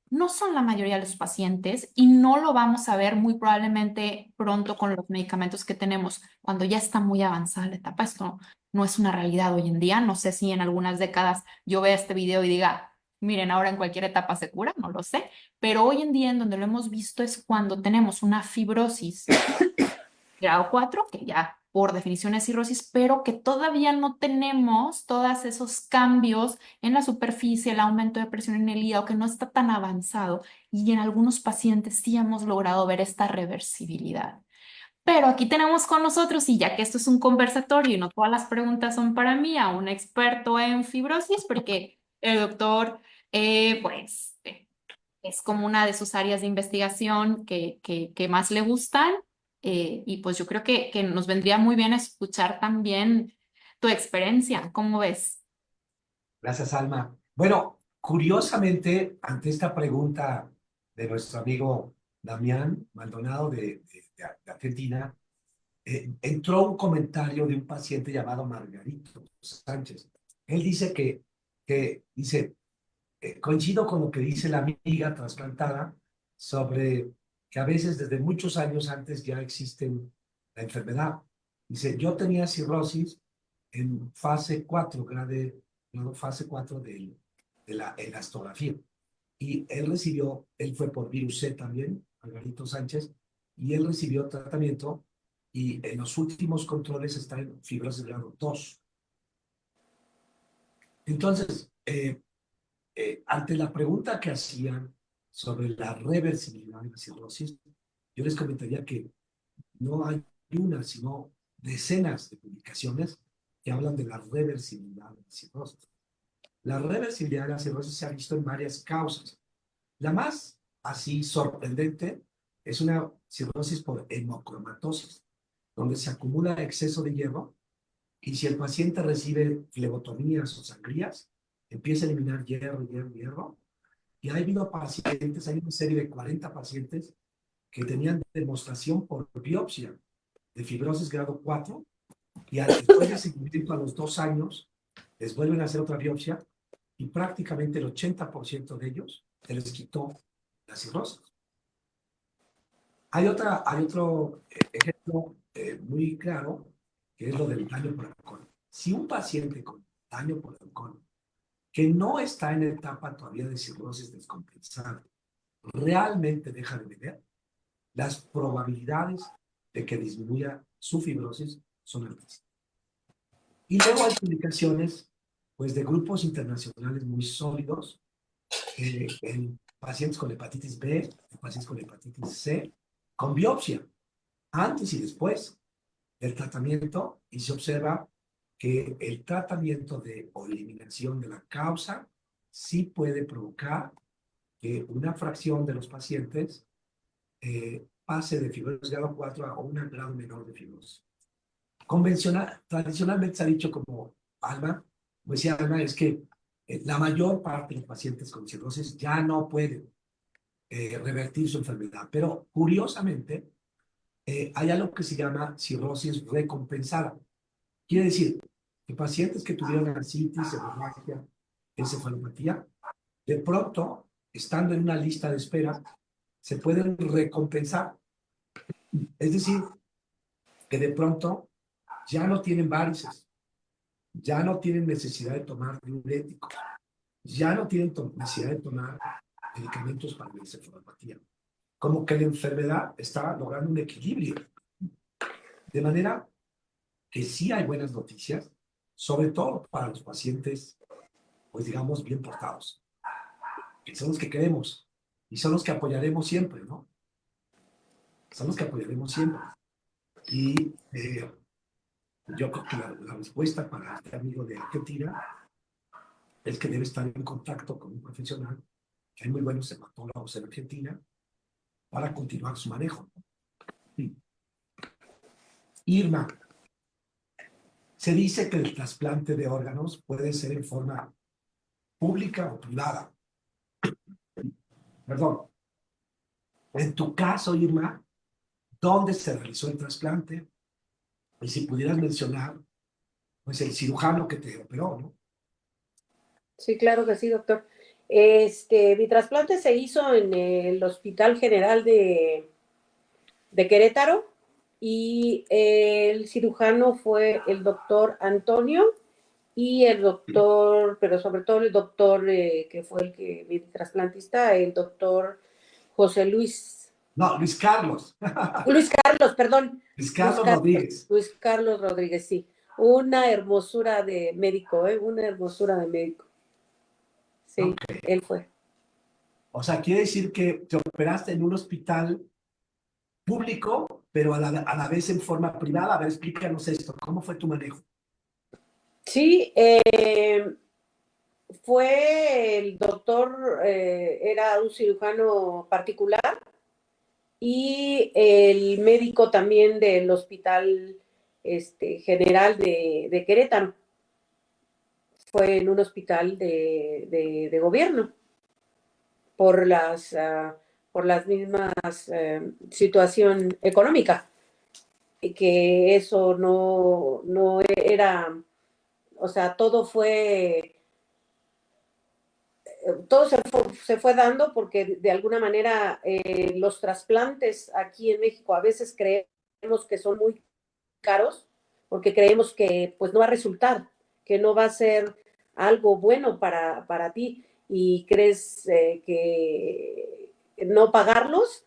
No son la mayoría de los pacientes y no lo vamos a ver muy probablemente pronto con los medicamentos que tenemos cuando ya está muy avanzada la etapa. Esto no es una realidad hoy en día. No sé si en algunas décadas yo vea este video y diga, miren, ahora en cualquier etapa se cura, no lo sé. Pero hoy en día en donde lo hemos visto es cuando tenemos una fibrosis grado 4, que ya por definición es cirrosis, pero que todavía no tenemos todos esos cambios en la superficie, el aumento de presión en el hígado, que no está tan avanzado. Y en algunos pacientes sí hemos logrado ver esta reversibilidad. Pero aquí tenemos con nosotros, y ya que esto es un conversatorio y no todas las preguntas son para mí, a un experto en fibrosis, porque el doctor, es como una de sus áreas de investigación que más le gustan. Y pues yo creo que nos vendría muy bien escuchar también tu experiencia. ¿Cómo ves? Gracias, Alma. Bueno, curiosamente, ante esta pregunta de nuestro amigo Damián Maldonado de Argentina, entró un comentario de un paciente llamado Margarito Sánchez. Él dice dice, coincido con lo que dice la amiga trasplantada sobre que a veces desde muchos años antes ya existen la enfermedad. Dice, yo tenía cirrosis en fase 4, fase 4 de la elastografía. Y él fue por virus C también, Margarito Sánchez, y él recibió tratamiento y en los últimos controles está en fibrosis grado 2. Entonces, ante la pregunta que hacían sobre la reversibilidad de la cirrosis, yo les comentaría que no hay una, sino decenas de publicaciones que hablan de la reversibilidad de la cirrosis. La reversibilidad de la cirrosis se ha visto en varias causas. La más así sorprendente es una cirrosis por hemocromatosis, donde se acumula exceso de hierro y si el paciente recibe flebotomías o sangrías, empieza a eliminar hierro. Y ha habido pacientes, hay una serie de 40 pacientes que tenían demostración por biopsia de fibrosis grado 4 y después de seguimiento a los 2 años les vuelven a hacer otra biopsia y prácticamente el 80% de ellos se les quitó la cirrosis. Hay otro ejemplo muy claro que es lo del daño por alcohol. Si un paciente con daño por alcohol que no está en etapa todavía de cirrosis descompensada realmente deja de beber, las probabilidades de que disminuya su fibrosis son altas. Y luego hay publicaciones pues, de grupos internacionales muy sólidos en pacientes con hepatitis B, en pacientes con hepatitis C, con biopsia, antes y después del tratamiento, y se observa que el tratamiento o eliminación de la causa sí puede provocar que una fracción de los pacientes pase de fibrosis grado 4 a un grado menor de fibrosis. Tradicionalmente se ha dicho como Alma, es que La mayor parte de los pacientes con cirrosis ya no pueden revertir su enfermedad, pero curiosamente hay algo que se llama cirrosis recompensada. Quiere decir que pacientes que tuvieron ascitis, hemorragia, encefalopatía, de pronto, estando en una lista de espera, se pueden recompensar. Es decir, que de pronto ya no tienen varices, ya no tienen necesidad de tomar diuréticos, ya no tienen necesidad de tomar medicamentos para la encefalopatía. Como que la enfermedad está logrando un equilibrio. De manera que sí hay buenas noticias, sobre todo para los pacientes, pues digamos, bien portados, que son los que queremos y son los que apoyaremos siempre, ¿no? Son los que apoyaremos siempre. Y yo creo que la respuesta para este amigo de Argentina es que debe estar en contacto con un profesional, que hay muy buenos hematólogos en Argentina, para continuar su manejo. Sí. Irma, se dice que el trasplante de órganos puede ser en forma pública o privada. Perdón. En tu caso, Irma, ¿dónde se realizó el trasplante? Y si pudieras mencionar, pues el cirujano que te operó, ¿no? Sí, claro que sí, doctor. Mi trasplante se hizo en el Hospital General de Querétaro y el cirujano fue el doctor Antonio y el doctor, pero sobre todo el doctor que fue el que mi trasplantista, el doctor José Luis. No, Luis Carlos. Luis Carlos, perdón. Luis Carlos Rodríguez. Luis Carlos Rodríguez, sí. Una hermosura de médico, una hermosura de médico. Sí, Okay. él fue. O sea, quiere decir que te operaste en un hospital público, pero a la vez en forma privada. A ver, explícanos esto. ¿Cómo fue tu manejo? Sí, fue el doctor, era un cirujano particular y el médico también del Hospital General de Querétaro. Fue en un hospital de gobierno por las mismas situación económica, y que eso no era, o sea, todo se fue dando porque de alguna manera los trasplantes aquí en México a veces creemos que son muy caros porque creemos que pues no va a resultar, que no va a ser algo bueno para ti y crees que no pagarlos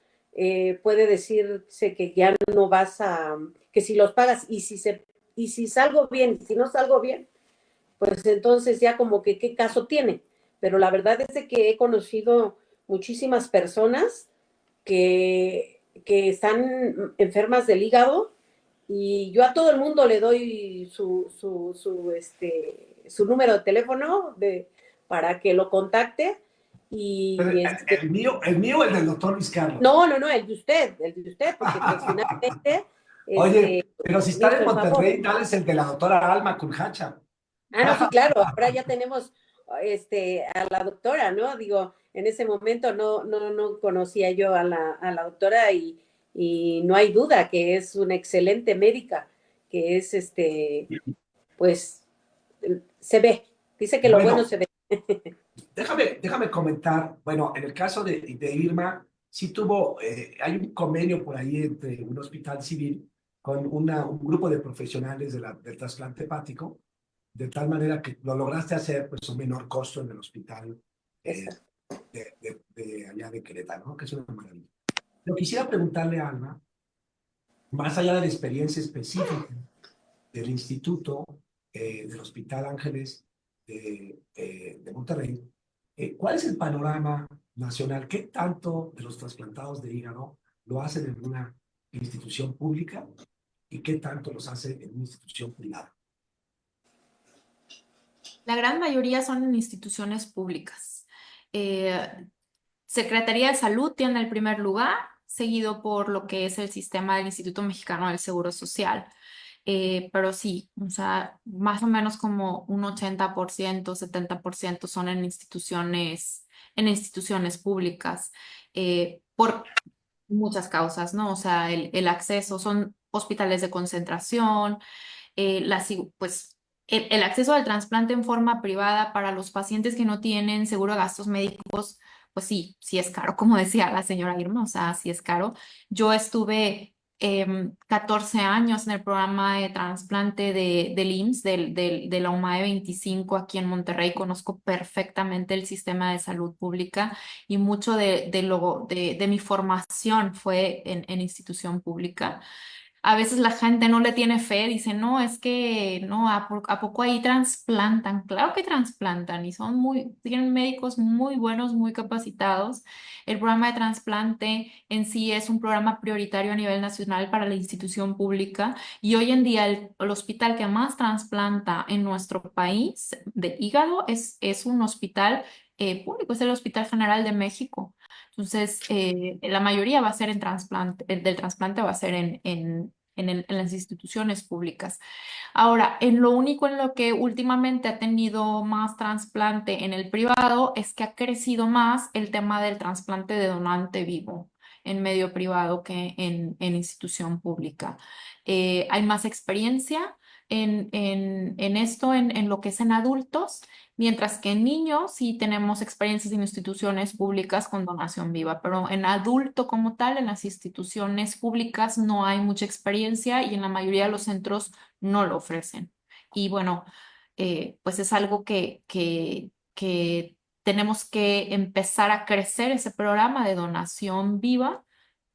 puede decirse que ya no vas a, que si los pagas y si salgo bien, si no salgo bien, pues entonces ya como que qué caso tiene. Pero la verdad es de que he conocido muchísimas personas que están enfermas del hígado y yo a todo el mundo le doy su número de teléfono para que lo contacte. ¿El mío o el del doctor Luis Carlos? No, el de usted, porque pues finalmente... Oye, pero si está en Monterrey, favor. tal es el de la doctora Alma Curjacha. No, sí, claro, ahora ya tenemos a la doctora, ¿no? Digo, en ese momento no conocía yo a la doctora y no hay duda que es una excelente médica, que es pues se ve, dice que lo bueno se ve. Déjame comentar, bueno, en el caso de Irma, sí tuvo, hay un convenio por ahí entre un hospital civil con un grupo de profesionales del trasplante hepático, de tal manera que lo lograste hacer pues a un menor costo en el hospital de allá de Querétaro, ¿no? Que es una maravilla. Yo quisiera preguntarle a Alma, más allá de la experiencia específica del Instituto del Hospital Ángeles de Monterrey, ¿cuál es el panorama nacional? ¿Qué tanto de los trasplantados de hígado lo hacen en una institución pública y qué tanto los hacen en una institución privada? La gran mayoría son en instituciones públicas. Secretaría de Salud tiene el primer lugar, seguido por lo que es el sistema del Instituto Mexicano del Seguro Social. pero sí, o sea, más o menos como un 80%, 70% son en instituciones públicas, por muchas causas, ¿no? O sea, el acceso, son hospitales de concentración, pues el acceso al trasplante en forma privada para los pacientes que no tienen seguro de gastos médicos, pues sí, sí es caro, como decía la señora Irma, o sea, sí es caro. Yo estuve 14 años en el programa de trasplante del IMSS, de la UMAE 25 aquí en Monterrey. Conozco perfectamente el sistema de salud pública y mucho de mi formación fue en institución pública. A veces la gente no le tiene fe, dice, no, es que no, ¿a poco ahí trasplantan? Claro que trasplantan y tienen médicos muy buenos, muy capacitados. El programa de trasplante en sí es un programa prioritario a nivel nacional para la institución pública y hoy en día el hospital que más trasplanta en nuestro país de hígado es un hospital público, es el Hospital General de México. Entonces, la mayoría va a ser en trasplante, el del trasplante va a ser en las instituciones públicas. Ahora, en lo único en lo que últimamente ha tenido más trasplante en el privado es que ha crecido más el tema del trasplante de donante vivo en medio privado que en institución pública. Hay más experiencia en esto, en lo que es en adultos, mientras que en niños sí tenemos experiencias en instituciones públicas con donación viva, pero en adulto como tal, en las instituciones públicas no hay mucha experiencia y en la mayoría de los centros no lo ofrecen. Y bueno, pues es algo que tenemos que empezar a crecer ese programa de donación viva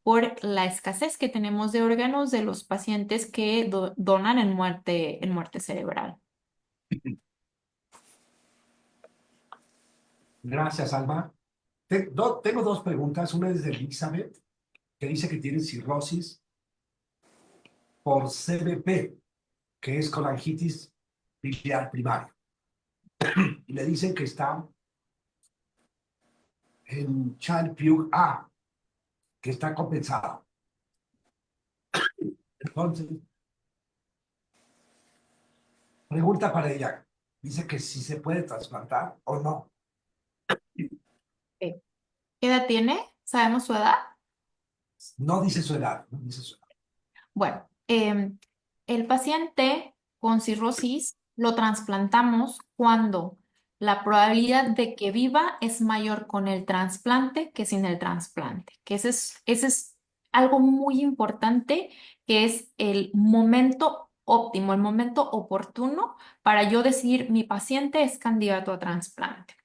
por la escasez que tenemos de órganos de los pacientes que donan en muerte cerebral. Gracias, Alma. Tengo dos preguntas. Una es de Elizabeth, que dice que tiene cirrosis por CBP, que es colangitis biliar primaria. Y le dicen que está en Child-Pugh A, que está compensado. Entonces, pregunta para ella. Dice que si se puede trasplantar o no. ¿Qué edad tiene? ¿Sabemos su edad? No dice su edad, no dice su edad. Bueno, el paciente con cirrosis lo trasplantamos cuando la probabilidad de que viva es mayor con el trasplante que sin el trasplante, que ese es algo muy importante, que es el momento óptimo, el momento oportuno para yo decir mi paciente es candidato a trasplante.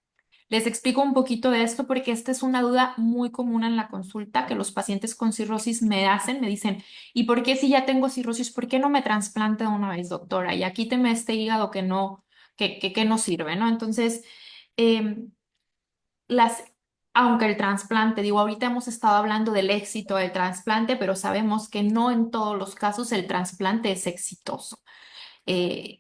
Les explico un poquito de esto porque esta es una duda muy común en la consulta que los pacientes con cirrosis me dicen, ¿y por qué si ya tengo cirrosis, por qué no me trasplanta de una vez, doctora? Y aquí quíteme este hígado que no sirve, ¿no? Entonces, em, las, aunque el trasplante, digo, ahorita hemos estado hablando del éxito del trasplante, pero sabemos que no en todos los casos el trasplante es exitoso.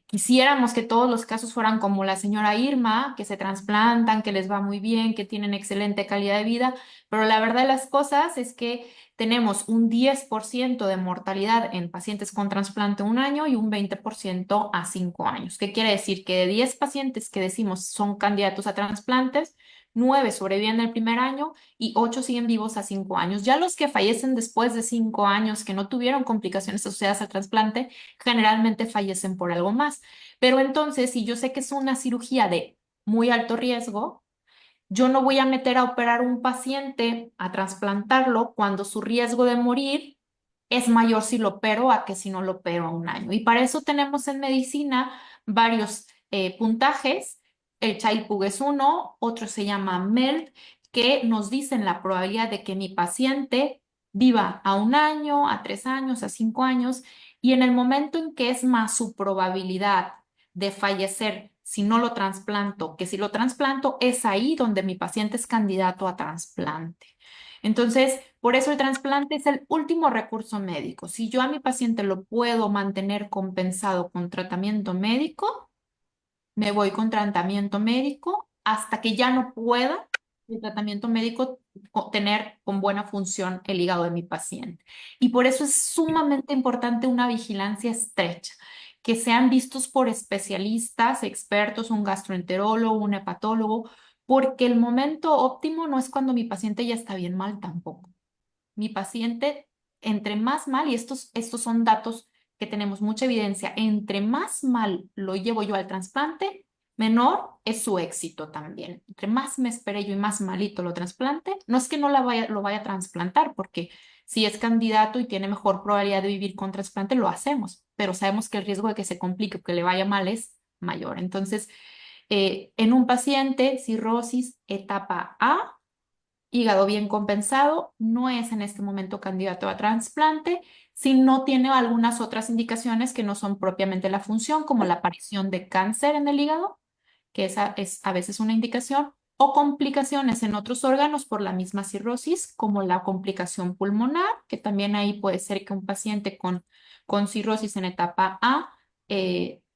Quisiéramos que todos los casos fueran como la señora Irma, que se trasplantan, que les va muy bien, que tienen excelente calidad de vida, pero la verdad de las cosas es que tenemos un 10% de mortalidad en pacientes con trasplante un año y un 20% a 5 años. ¿Qué quiere decir? Que de 10 pacientes que decimos son candidatos a trasplantes, 9 sobreviven el primer año y 8 siguen vivos a 5 años. Ya los que fallecen después de 5 años, que no tuvieron complicaciones asociadas al trasplante, generalmente fallecen por algo más. Pero entonces, si yo sé que es una cirugía de muy alto riesgo, yo no voy a meter a operar un paciente, a trasplantarlo, cuando su riesgo de morir es mayor si lo opero a que si no lo opero a un año. Y para eso tenemos en medicina varios puntajes. El Child-Pugh es uno, otro se llama MELD, que nos dicen la probabilidad de que mi paciente viva a un año, a 3 años, a 5 años, y en el momento en que es más su probabilidad de fallecer si no lo trasplanto, que si lo trasplanto, es ahí donde mi paciente es candidato a trasplante. Entonces, por eso el trasplante es el último recurso médico. Si yo a mi paciente lo puedo mantener compensado con tratamiento médico, me voy con tratamiento médico hasta que ya no pueda. El tratamiento médico tener con buena función el hígado de mi paciente. Y por eso es sumamente importante una vigilancia estrecha, que sean vistos por especialistas, expertos, un gastroenterólogo, un hepatólogo, porque el momento óptimo no es cuando mi paciente ya está bien mal tampoco. Mi paciente, entre más mal, y estos son datos que tenemos mucha evidencia, entre más mal lo llevo yo al trasplante, menor es su éxito también. Entre más me espere yo y más malito lo trasplante, no es que no lo vaya a trasplantar, porque si es candidato y tiene mejor probabilidad de vivir con trasplante, lo hacemos, pero sabemos que el riesgo de que se complique o que le vaya mal es mayor. Entonces, en un paciente, cirrosis etapa A, hígado bien compensado, no es en este momento candidato a trasplante si no tiene algunas otras indicaciones que no son propiamente la función, como la aparición de cáncer en el hígado, que esa es a veces una indicación, o complicaciones en otros órganos por la misma cirrosis, como la complicación pulmonar, que también ahí puede ser que un paciente con cirrosis en etapa A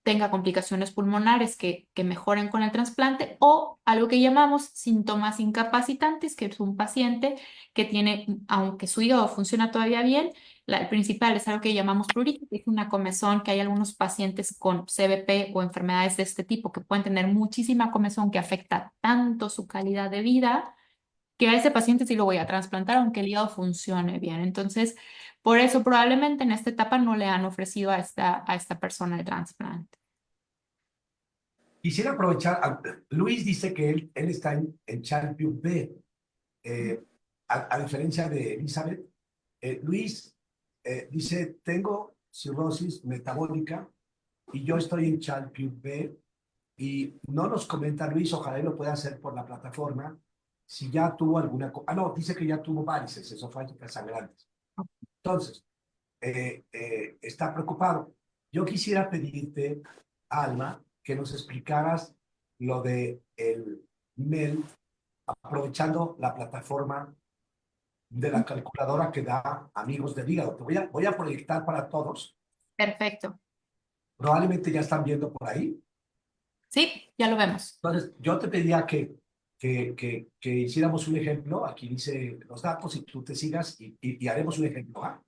tenga complicaciones pulmonares que mejoren con el trasplante, o algo que llamamos síntomas incapacitantes, que es un paciente que tiene, aunque su hígado funciona todavía bien, el principal es algo que llamamos pruritus, que es una comezón, que hay algunos pacientes con CBP o enfermedades de este tipo que pueden tener muchísima comezón que afecta tanto su calidad de vida, que a ese paciente sí lo voy a trasplantar aunque el hígado funcione bien. Entonces, por eso probablemente en esta etapa no le han ofrecido a esta persona el trasplante. Quisiera aprovechar, Luis dice que él está en Child B, a diferencia de Elizabeth. Luis dice, tengo cirrosis metabólica y yo estoy en Child B, y no nos comenta Luis, ojalá y lo pueda hacer por la plataforma, si ya tuvo alguna... no, dice que ya tuvo varices esofágicas sangrantes. Entonces, está preocupado. Yo quisiera pedirte, Alma, que nos explicaras lo de el MEL, aprovechando la plataforma de la calculadora que da Amigos del Hígado. Te voy a proyectar para todos. Perfecto. Probablemente ya están viendo por ahí. Sí, ya lo vemos. Entonces, yo te pediría que hiciéramos un ejemplo. Aquí dice los datos y tú te sigas y haremos un ejemplo. ¿Ah?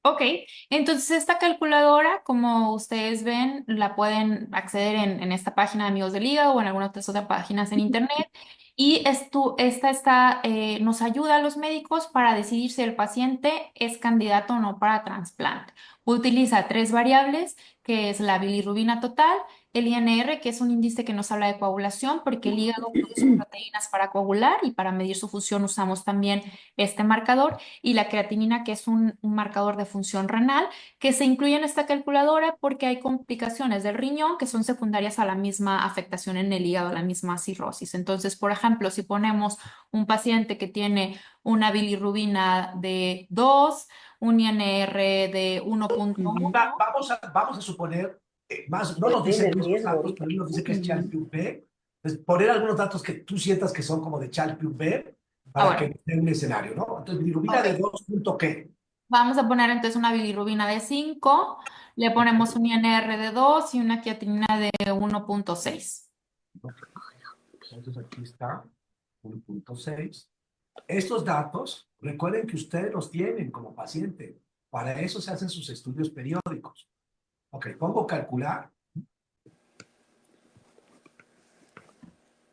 Ok, entonces esta calculadora, como ustedes ven, la pueden acceder en esta página de Amigos del Hígado o en algunas otras páginas en internet. Y nos ayuda a los médicos para decidir si el paciente es candidato o no para trasplante. Utiliza tres variables, que es la bilirrubina total, el INR, que es un índice que nos habla de coagulación, porque el hígado produce proteínas para coagular y para medir su función usamos también este marcador, y la creatinina, que es un marcador de función renal, que se incluye en esta calculadora porque hay complicaciones del riñón que son secundarias a la misma afectación en el hígado, a la misma cirrosis. Entonces, por ejemplo, si ponemos un paciente que tiene una bilirrubina de 2, un INR de 1.1. Vamos a suponer, no nos dicen muchos datos, pero él nos dice que es Child B. Entonces, poner algunos datos que tú sientas que son como de Child B para que esté un escenario, ¿no? Entonces, bilirrubina de 2 punto ¿qué? Vamos a poner entonces una bilirrubina de 5, le ponemos un INR de 2 y una creatinina de 1.6. Entonces, aquí está 1.6. Estos datos, recuerden que ustedes los tienen como paciente. Para eso se hacen sus estudios periódicos. Ok, pongo calcular.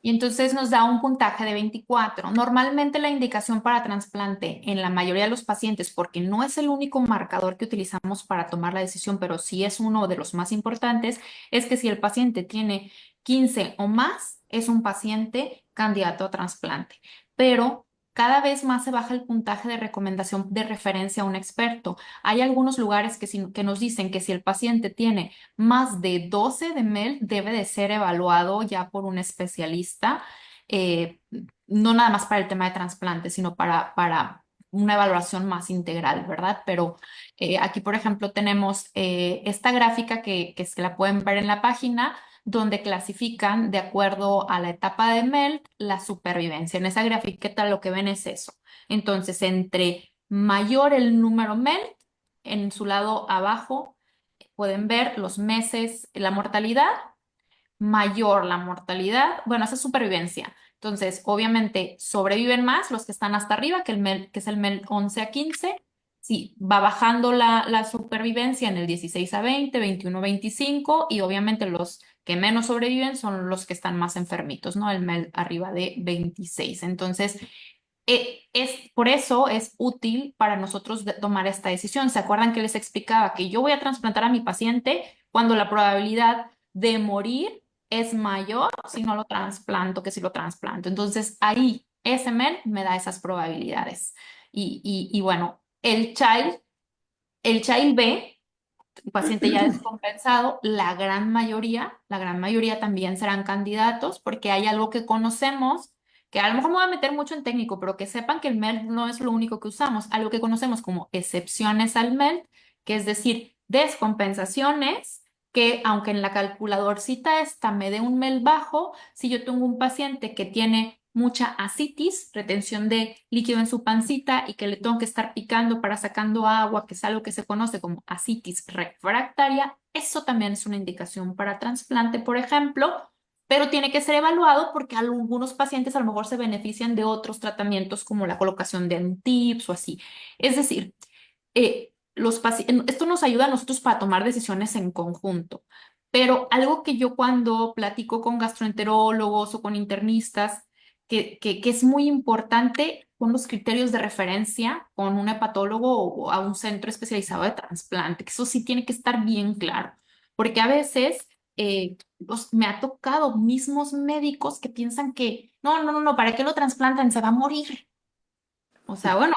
Y entonces nos da un puntaje de 24. Normalmente la indicación para trasplante en la mayoría de los pacientes, porque no es el único marcador que utilizamos para tomar la decisión, pero sí es uno de los más importantes, es que si el paciente tiene 15 o más, es un paciente candidato a trasplante. Pero cada vez más se baja el puntaje de recomendación de referencia a un experto. Hay algunos lugares que nos dicen que si el paciente tiene más de 12 de MEL, debe de ser evaluado ya por un especialista, eh, no nada más para el tema de trasplante, sino para una evaluación más integral, ¿verdad? Pero aquí, por ejemplo, tenemos esta gráfica que la pueden ver en la página, donde clasifican de acuerdo a la etapa de MEL la supervivencia. En esa grafiqueta lo que ven es eso. Entonces, entre mayor el número MEL, en su lado abajo pueden ver los meses, la mortalidad, mayor la mortalidad. Bueno, esa es supervivencia. Entonces, obviamente, sobreviven más los que están hasta arriba, que es el MEL 11 a 15. Sí, va bajando la supervivencia en el 16 a 20, 21 a 25, y obviamente los que menos sobreviven son los que están más enfermitos, ¿no? El MEL arriba de 26. Entonces, por eso es útil para nosotros tomar esta decisión. ¿Se acuerdan que les explicaba que yo voy a trasplantar a mi paciente cuando la probabilidad de morir es mayor si no lo trasplanto que si lo trasplanto? Entonces ahí ese MEL me da esas probabilidades. Y bueno, el Child B, paciente ya descompensado, la gran mayoría también serán candidatos porque hay algo que conocemos, que a lo mejor me voy a meter mucho en técnico, pero que sepan que el MELD no es lo único que usamos, algo que conocemos como excepciones al MELD, que es decir, descompensaciones que aunque en la calculadorcita esta me dé un MELD bajo, si yo tengo un paciente que tiene mucha ascitis, retención de líquido en su pancita y que le tengo que estar picando para sacando agua, que es algo que se conoce como ascitis refractaria, eso también es una indicación para trasplante, por ejemplo, pero tiene que ser evaluado porque algunos pacientes a lo mejor se benefician de otros tratamientos como la colocación de antips o así. Es decir, esto nos ayuda a nosotros para tomar decisiones en conjunto. Pero algo que yo cuando platico con gastroenterólogos o con internistas, que es muy importante con los criterios de referencia con un hepatólogo o a un centro especializado de trasplante, que eso sí tiene que estar bien claro, porque a veces me ha tocado mismos médicos que piensan que no, ¿para qué lo trasplantan? Se va a morir. O sea, bueno,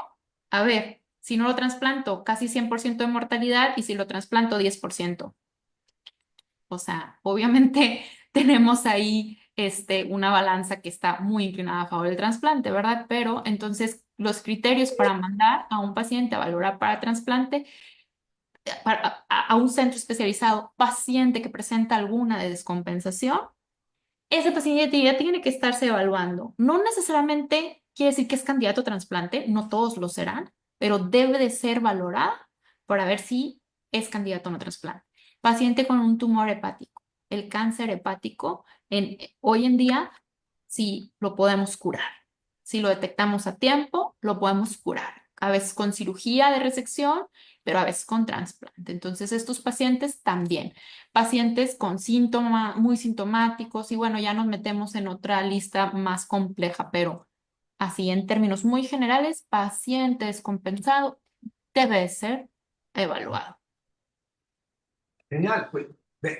a ver, si no lo trasplanto, casi 100% de mortalidad, y si lo trasplanto, 10%. O sea, obviamente tenemos ahí una balanza que está muy inclinada a favor del trasplante, ¿verdad? Pero entonces los criterios para mandar a un paciente a valorar para trasplante, a un centro especializado, paciente que presenta alguna de descompensación, ese paciente ya tiene que estarse evaluando. No necesariamente quiere decir que es candidato a trasplante, no todos lo serán, pero debe de ser valorada para ver si es candidato a un trasplante. Paciente con un tumor hepático. El cáncer hepático, hoy en día, sí lo podemos curar. Si lo detectamos a tiempo, lo podemos curar. A veces con cirugía de resección, pero a veces con trasplante. Entonces, estos pacientes también pacientes con síntomas muy sintomáticos y bueno, ya nos metemos en otra lista más compleja, pero así en términos muy generales, paciente descompensado debe ser evaluado. Genial, pues,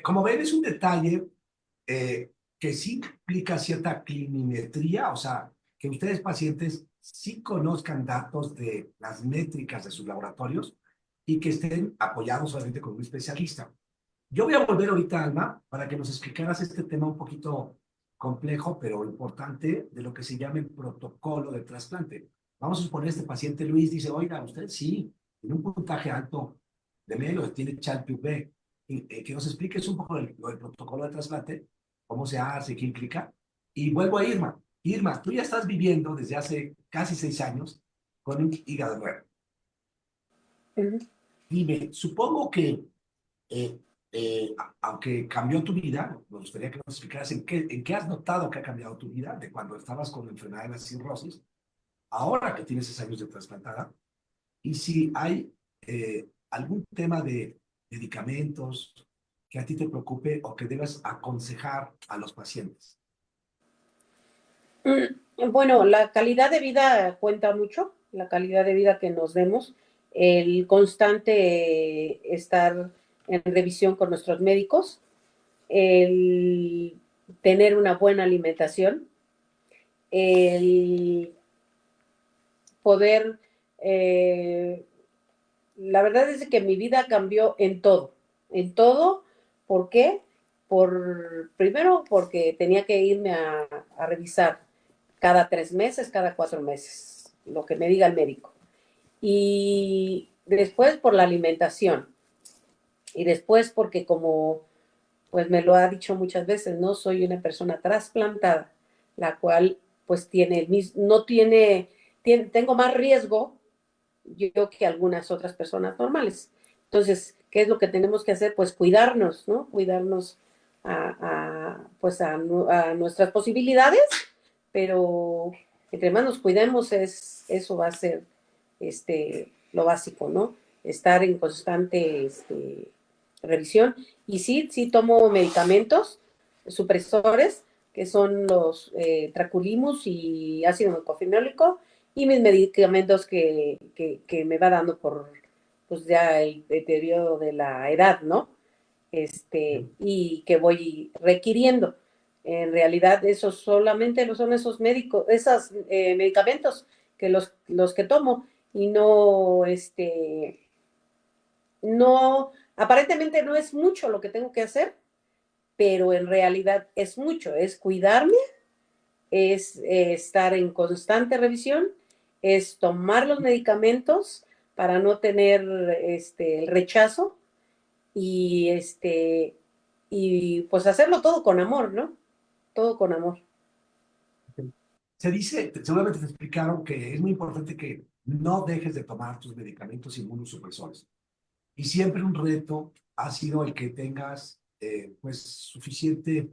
como ven, es un detalle que sí implica cierta clinimetría, o sea, que ustedes pacientes sí conozcan datos de las métricas de sus laboratorios y que estén apoyados solamente con un especialista. Yo voy a volver ahorita, Alma, para que nos explicaras este tema un poquito complejo, pero importante, de lo que se llama el protocolo de trasplante. Vamos a suponer este paciente Luis dice, oiga, usted sí, tiene un puntaje alto de menos, tiene Child-Pugh, que nos expliques un poco lo del protocolo de trasplante, cómo se hace, qué implica. Y vuelvo a Irma. Irma, tú ya estás viviendo desde hace casi 6 años con un hígado nuevo. Ujú. Dime, supongo que eh, aunque cambió tu vida, me gustaría que nos explicaras en qué has notado que ha cambiado tu vida de cuando estabas con la enfermedad de la cirrosis, ahora que tienes 6 años de trasplantada, y si hay algún tema de medicamentos que a ti te preocupe o que debas aconsejar a los pacientes. Bueno, la calidad de vida cuenta mucho, la calidad de vida que nos demos, el constante estar en revisión con nuestros médicos, el tener una buena alimentación, el poder, la verdad es que mi vida cambió en todo, ¿por qué? Primero porque tenía que irme a revisar cada 3 meses, cada 4 meses, lo que me diga el médico. Y después por la alimentación. Y después porque como pues me lo ha dicho muchas veces, no soy una persona trasplantada, la cual pues no tengo más riesgo yo que algunas otras personas normales. Entonces, ¿qué es lo que tenemos que hacer? Pues cuidarnos, ¿no? Cuidarnos pues a nuestras posibilidades, pero entre más nos cuidemos, eso va a ser lo básico, ¿no? Estar en constante revisión. Y sí tomo medicamentos supresores, que son los traculimus y ácido mecofenólico, y mis medicamentos que me va dando por pues ya el deterioro de la edad, ¿no? Y que voy requiriendo. En realidad, esos solamente son esos esos medicamentos que los que tomo y no, aparentemente no es mucho lo que tengo que hacer, pero en realidad es mucho, es cuidarme, es estar en constante revisión, es tomar los medicamentos para no tener el rechazo y y pues hacerlo todo con amor, ¿no? Todo con amor. Se dice, seguramente te explicaron que es muy importante que no dejes de tomar tus medicamentos inmunosupresores. Y siempre un reto ha sido el que tengas pues suficiente,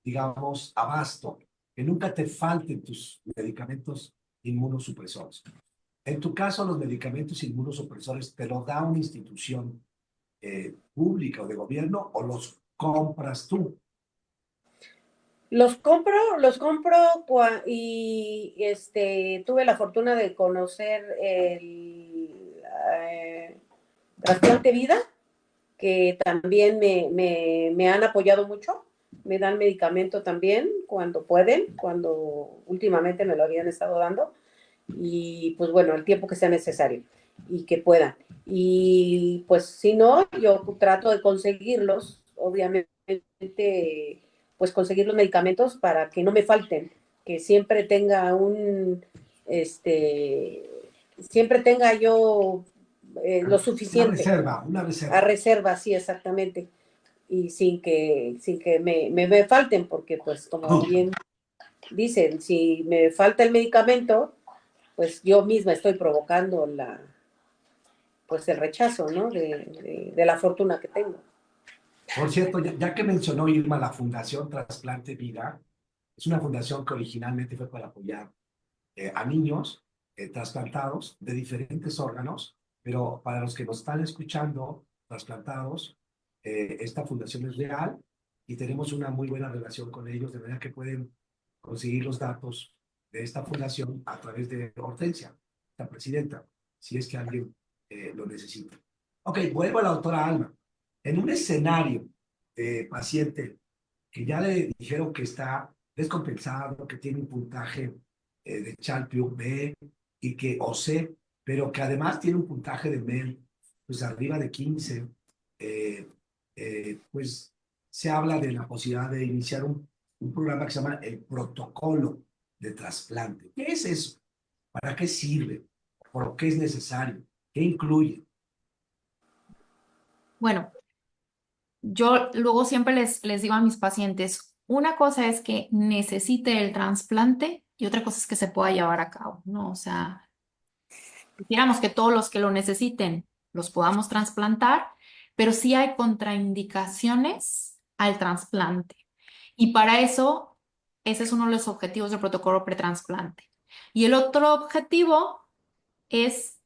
digamos, abasto, que nunca te falten tus medicamentos inmunosupresores. En tu caso, los medicamentos inmunosupresores te los da una institución pública o de gobierno o los compras tú. Los compro y tuve la fortuna de conocer el trasplante vida, que también me han apoyado mucho, me dan medicamento también cuando pueden, cuando últimamente me lo habían estado dando, y pues bueno, el tiempo que sea necesario y que puedan. Y pues si no, yo trato de conseguirlos, obviamente, pues conseguir los medicamentos para que no me falten, que siempre tenga siempre tenga yo lo suficiente. Una A reserva. reserva, sí, exactamente. Y sin que me falten, porque pues como bien dicen, si me falta el medicamento, pues yo misma estoy provocando pues el rechazo, ¿no? De la fortuna que tengo. Por cierto, ya que mencionó Irma la Fundación Trasplante Vida, es una fundación que originalmente fue para apoyar a niños trasplantados de diferentes órganos, pero para los que nos están escuchando, trasplantados, esta fundación es real y tenemos una muy buena relación con ellos, de manera que pueden conseguir los datos de esta fundación a través de Hortensia, la presidenta, si es que alguien lo necesita. Ok, vuelvo a la doctora Alma. En un escenario de paciente que ya le dijeron que está descompensado, que tiene un puntaje de Child-Pugh B y que o C, pero que además tiene un puntaje de MEL pues arriba de 15, pues se habla de la posibilidad de iniciar un programa que se llama el protocolo de trasplante. ¿Qué es eso? ¿Para qué sirve? ¿Por qué es necesario? ¿Qué incluye? Bueno, yo luego siempre les digo a mis pacientes, una cosa es que necesite el trasplante y otra cosa es que se pueda llevar a cabo, ¿no? O sea, quisiéramos que todos los que lo necesiten los podamos trasplantar, pero sí hay contraindicaciones al trasplante. Y para eso, ese es uno de los objetivos del protocolo pretrasplante. Y el otro objetivo es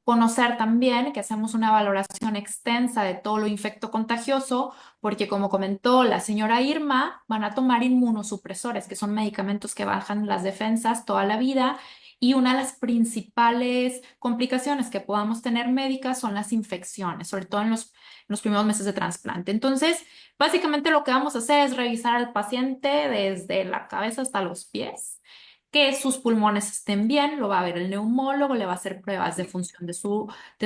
conocer también que hacemos una valoración extensa de todo lo infectocontagioso, porque como comentó la señora Irma, van a tomar inmunosupresores, que son medicamentos que bajan las defensas toda la vida. Y una de las principales complicaciones que podamos tener médicas son las infecciones, sobre todo en los primeros meses de trasplante. Entonces, básicamente lo que vamos a hacer es revisar al paciente desde la cabeza hasta los pies, que sus pulmones estén bien, lo va a ver el neumólogo, le va a hacer pruebas de función de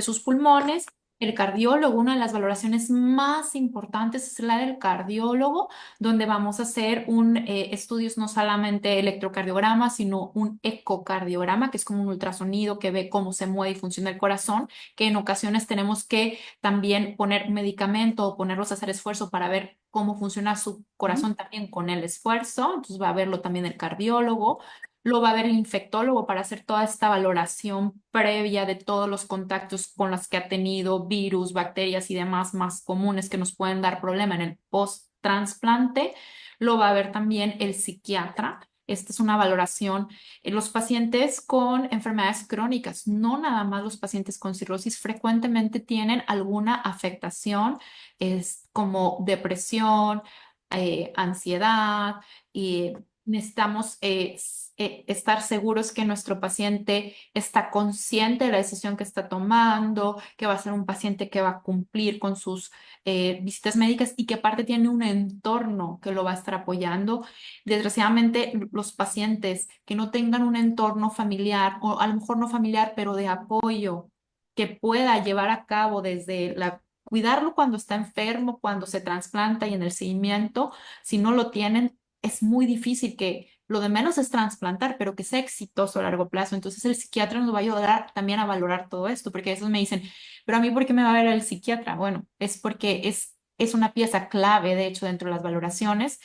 sus pulmones. El cardiólogo, una de las valoraciones más importantes es la del cardiólogo, donde vamos a hacer estudios no solamente electrocardiograma, sino un ecocardiograma, que es como un ultrasonido que ve cómo se mueve y funciona el corazón, que en ocasiones tenemos que también poner medicamento o ponerlos a hacer esfuerzo para ver cómo funciona su corazón también con el esfuerzo. Entonces va a verlo también el cardiólogo. Lo va a ver el infectólogo para hacer toda esta valoración previa de todos los contactos con los que ha tenido, virus, bacterias y demás más comunes que nos pueden dar problema en el post trasplante, lo va a ver también el psiquiatra. Esta es una valoración en los pacientes con enfermedades crónicas, no nada más los pacientes con cirrosis, frecuentemente tienen alguna afectación, es como depresión, ansiedad, y necesitamos estar seguros que nuestro paciente está consciente de la decisión que está tomando, que va a ser un paciente que va a cumplir con sus visitas médicas y que aparte tiene un entorno que lo va a estar apoyando. Desgraciadamente, los pacientes que no tengan un entorno familiar, o a lo mejor no familiar, pero de apoyo, que pueda llevar a cabo desde cuidarlo cuando está enfermo, cuando se trasplanta y en el seguimiento, si no lo tienen, es muy difícil que lo de menos es trasplantar, pero que sea exitoso a largo plazo. Entonces el psiquiatra nos va a ayudar también a valorar todo esto, porque a veces me dicen, pero a mí, ¿por qué me va a ver el psiquiatra? Bueno, es porque es una pieza clave, de hecho, dentro de las valoraciones.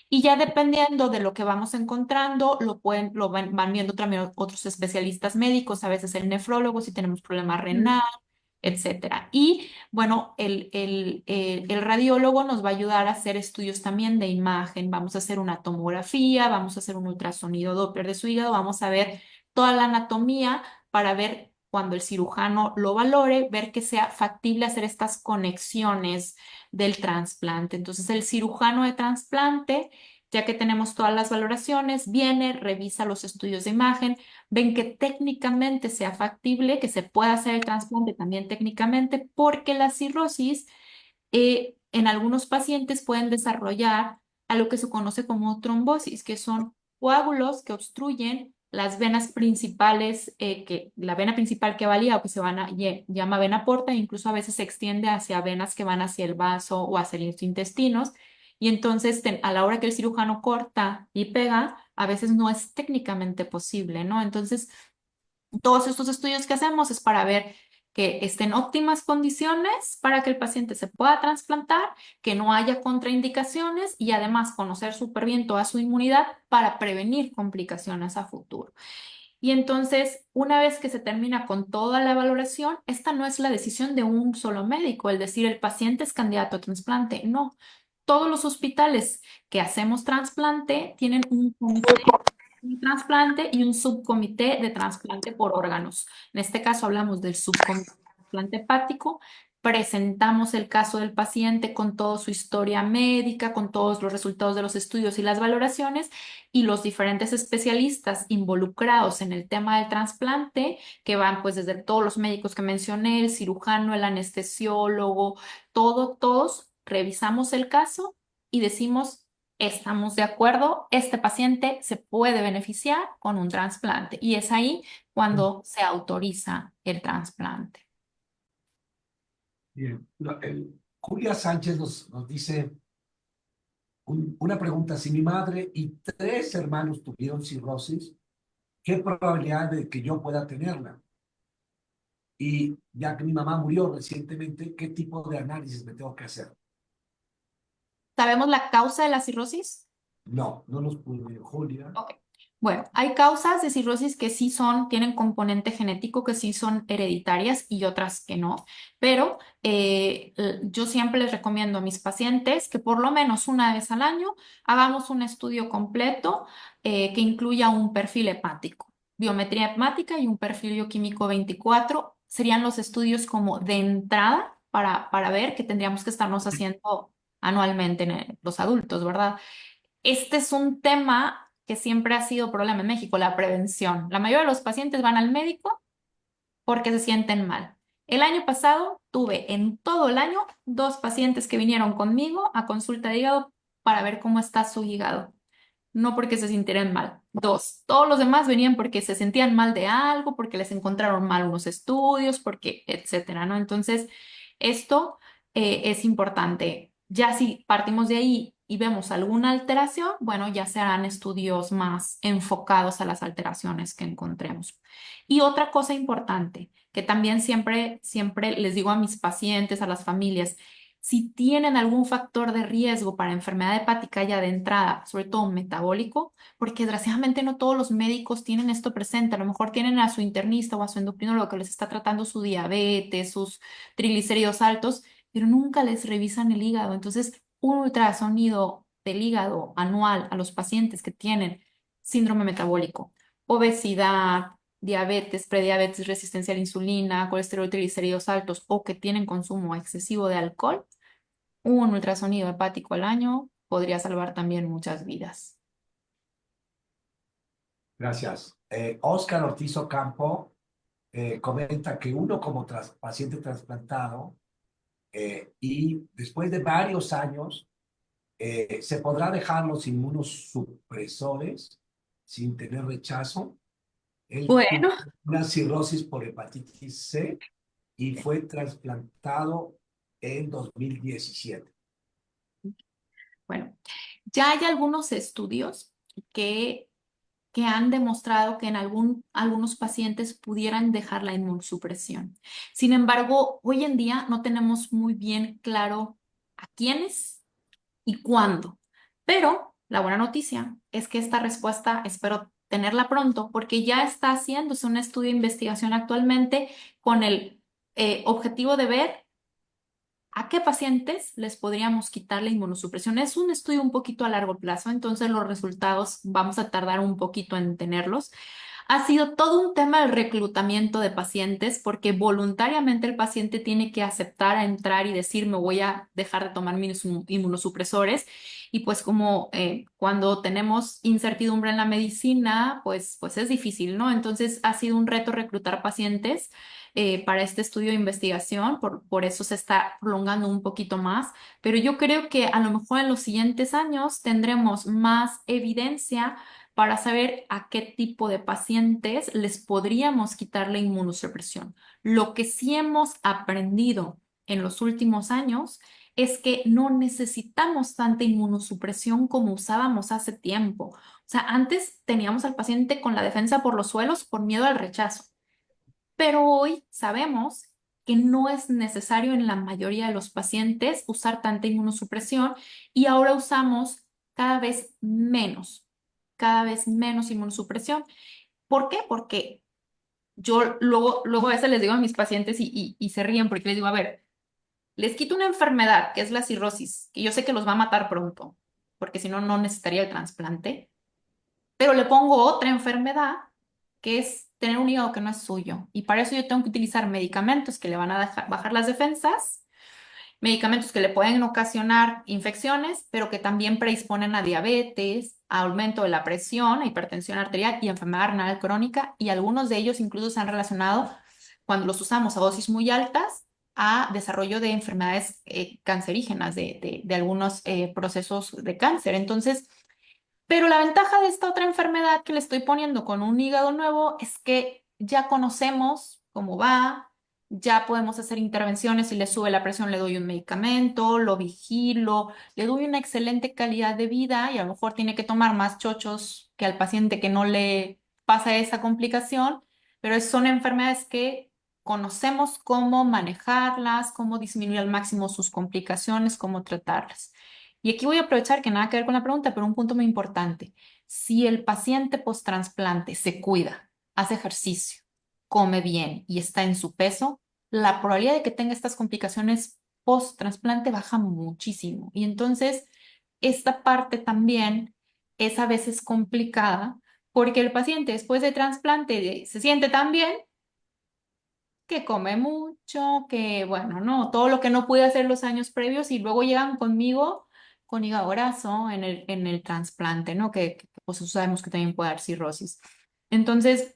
Y ya dependiendo de lo que vamos encontrando, van viendo también otros especialistas médicos, a veces el nefrólogo si tenemos problema renal, etcétera. Y bueno, el radiólogo nos va a ayudar a hacer estudios también de imagen. Vamos a hacer una tomografía, vamos a hacer un ultrasonido Doppler de su hígado, vamos a ver toda la anatomía para ver cuando el cirujano lo valore, ver que sea factible hacer estas conexiones del trasplante. Entonces, el cirujano de trasplante, ya que tenemos todas las valoraciones, viene, revisa los estudios de imagen, ven que técnicamente sea factible, que se pueda hacer el trasplante también técnicamente, porque la cirrosis en algunos pacientes pueden desarrollar a lo que se conoce como trombosis, que son coágulos que obstruyen las venas principales, la vena principal que valía o que llama vena porta, e incluso a veces se extiende hacia venas que van hacia el vaso o hacia los intestinos. Y entonces, a la hora que el cirujano corta y pega, a veces no es técnicamente posible, ¿no? Entonces, todos estos estudios que hacemos es para ver que estén óptimas condiciones para que el paciente se pueda trasplantar, que no haya contraindicaciones y además conocer súper bien toda su inmunidad para prevenir complicaciones a futuro. Y entonces, una vez que se termina con toda la valoración, esta no es la decisión de un solo médico, el decir el paciente es candidato a trasplante, no. Todos los hospitales que hacemos trasplante tienen un comité de trasplante y un subcomité de trasplante por órganos. En este caso hablamos del subcomité de trasplante hepático. Presentamos el caso del paciente con toda su historia médica, con todos los resultados de los estudios y las valoraciones, y los diferentes especialistas involucrados en el tema del trasplante, que van pues desde todos los médicos que mencioné, el cirujano, el anestesiólogo, todos revisamos el caso y decimos, estamos de acuerdo, este paciente se puede beneficiar con un trasplante. Y es ahí cuando se autoriza el trasplante. Bien. Julia Sánchez nos dice una pregunta. Si mi madre y 3 hermanos tuvieron cirrosis, ¿qué probabilidad de que yo pueda tenerla? Y ya que mi mamá murió recientemente, ¿qué tipo de análisis me tengo que hacer? ¿Sabemos la causa de la cirrosis? No los pude, Julia. Ok. Bueno, hay causas de cirrosis que sí tienen componente genético, que sí son hereditarias y otras que no, pero yo siempre les recomiendo a mis pacientes que por lo menos una vez al año hagamos un estudio completo que incluya un perfil hepático, biometría hepática y un perfil bioquímico 24. Serían los estudios como de entrada para ver que tendríamos que estarnos haciendo anualmente en los adultos, ¿verdad? Este es un tema que siempre ha sido problema en México, la prevención. La mayoría de los pacientes van al médico porque se sienten mal. El año pasado tuve en todo el año 2 pacientes que vinieron conmigo a consulta de hígado para ver cómo está su hígado. No porque se sintieran mal. 2. Todos los demás venían porque se sentían mal de algo, porque les encontraron mal unos estudios, porque, etcétera, ¿no? Entonces, esto es importante. Ya si partimos de ahí y vemos alguna alteración, bueno, ya se harán estudios más enfocados a las alteraciones que encontremos. Y otra cosa importante, que también siempre les digo a mis pacientes, a las familias, si tienen algún factor de riesgo para enfermedad hepática ya de entrada, sobre todo metabólico, porque desgraciadamente no todos los médicos tienen esto presente. A lo mejor tienen a su internista o a su endocrinólogo que les está tratando su diabetes, sus triglicéridos altos, pero nunca les revisan el hígado. Entonces, un ultrasonido del hígado anual a los pacientes que tienen síndrome metabólico, obesidad, diabetes, prediabetes, resistencia a la insulina, colesterol, triglicéridos altos o que tienen consumo excesivo de alcohol, un ultrasonido hepático al año podría salvar también muchas vidas. Gracias. Oscar Ortiz Ocampo comenta que uno como paciente trasplantado y después de varios años se podrá dejar los inmunosupresores sin tener rechazo. Él tuvo Bueno, una cirrosis por hepatitis C y fue trasplantado en 2017. bueno, ya hay algunos estudios que, que han demostrado que en algunos pacientes pudieran dejar la inmunosupresión. Sin embargo, hoy en día no tenemos muy bien claro a quiénes y cuándo. Pero la buena noticia es que esta respuesta espero tenerla pronto porque ya está haciéndose un estudio de investigación actualmente con el objetivo de ver a qué pacientes les podríamos quitar la inmunosupresión. Es un estudio un poquito a largo plazo, entonces los resultados vamos a tardar un poquito en tenerlos. Ha sido todo un tema el reclutamiento de pacientes porque voluntariamente el paciente tiene que aceptar a entrar y decir me voy a dejar de tomar mis inmunosupresores y pues como cuando tenemos incertidumbre en la medicina pues es difícil, ¿no? Entonces ha sido un reto reclutar pacientes para este estudio de investigación, por eso se está prolongando un poquito más, pero yo creo que a lo mejor en los siguientes años tendremos más evidencia para saber a qué tipo de pacientes les podríamos quitar la inmunosupresión. Lo que sí hemos aprendido en los últimos años es que no necesitamos tanta inmunosupresión como usábamos hace tiempo. O sea, antes teníamos al paciente con la defensa por los suelos por miedo al rechazo, pero hoy sabemos que no es necesario en la mayoría de los pacientes usar tanta inmunosupresión y ahora usamos cada vez menos inmunosupresión. ¿Por qué? Porque yo luego a veces les digo a mis pacientes y se ríen porque les digo, a ver, les quito una enfermedad que es la cirrosis, que yo sé que los va a matar pronto, porque si no, no necesitaría el trasplante, pero le pongo otra enfermedad que es tener un hígado que no es suyo. Y para eso yo tengo que utilizar medicamentos que le van a bajar las defensas, medicamentos que le pueden ocasionar infecciones, pero que también predisponen a diabetes, a aumento de la presión, a hipertensión arterial y enfermedad renal crónica, y algunos de ellos incluso se han relacionado, cuando los usamos a dosis muy altas, a desarrollo de enfermedades cancerígenas, de algunos procesos de cáncer. Entonces, pero la ventaja de esta otra enfermedad que le estoy poniendo con un hígado nuevo es que ya conocemos cómo va, ya podemos hacer intervenciones. Si le sube la presión, le doy un medicamento, lo vigilo, le doy una excelente calidad de vida y a lo mejor tiene que tomar más chochos que al paciente que no le pasa esa complicación, pero son enfermedades que conocemos cómo manejarlas, cómo disminuir al máximo sus complicaciones, cómo tratarlas. Y aquí voy a aprovechar que nada que ver con la pregunta, pero un punto muy importante. Si el paciente post-trasplante se cuida, hace ejercicio, come bien y está en su peso, la probabilidad de que tenga estas complicaciones post-trasplante baja muchísimo. Y entonces, esta parte también es a veces complicada porque el paciente después de trasplante se siente tan bien que come mucho, que bueno, no, todo lo que no pude hacer los años previos y luego llegan conmigo con hígado graso en el trasplante, ¿no? Pues sabemos que también puede dar cirrosis. Entonces,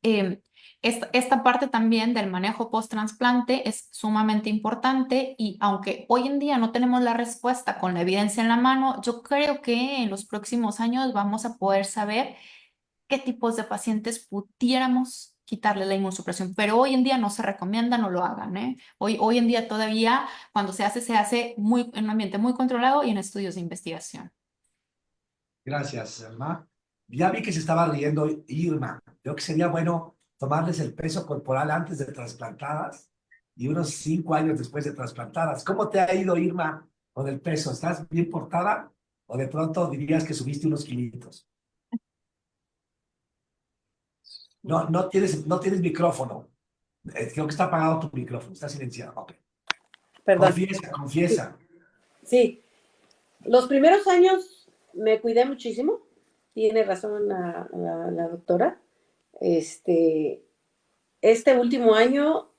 eh, esta parte también del manejo post-trasplante es sumamente importante y aunque hoy en día no tenemos la respuesta con la evidencia en la mano, yo creo que en los próximos años vamos a poder saber qué tipos de pacientes pudiéramos quitarle la inmunosupresión, pero hoy en día no se recomienda, no lo hagan, ¿eh? Hoy en día todavía cuando se hace muy, en un ambiente muy controlado y en estudios de investigación. Gracias, Alma. Ya vi que se estaba riendo Irma. Creo que sería bueno tomarles el peso corporal antes de trasplantadas y unos 5 años después de trasplantadas. ¿Cómo te ha ido, Irma, con el peso? ¿Estás bien portada? ¿O de pronto dirías que subiste unos kilitos? No tienes micrófono. Creo que está apagado tu micrófono, está silenciado. Ok. Perdón. Confiesa, confiesa. Sí, Los primeros años me cuidé muchísimo, tiene razón la doctora. Este último año,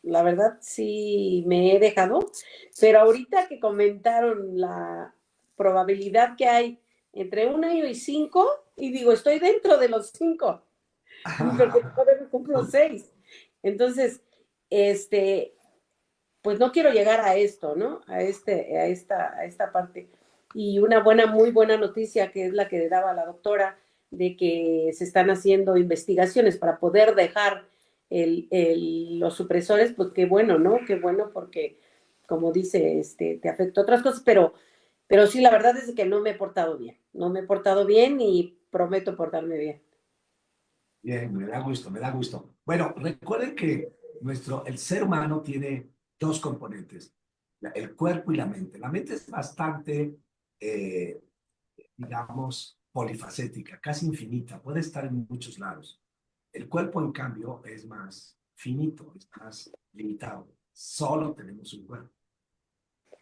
la verdad, sí me he dejado, pero ahorita que comentaron la probabilidad que hay entre 1 año y 5, y digo, estoy dentro de los 5, porque todavía me cumplo 6. Entonces, pues no quiero llegar a esto, ¿no? A esta parte. Y una muy buena noticia, que es la que daba la doctora, de que se están haciendo investigaciones para poder dejar los supresores, pues qué bueno, ¿no? Qué bueno, porque, como dice, te afecta otras cosas, pero sí, la verdad es que no me he portado bien. No me he portado bien y prometo portarme bien. Bien, me da gusto, me da gusto. Bueno, recuerden que el ser humano tiene dos componentes, el cuerpo y la mente. La mente es bastante, eh, digamos, polifacética, casi infinita, puede estar en muchos lados. El cuerpo, en cambio, es más finito, es más limitado. Solo tenemos un cuerpo.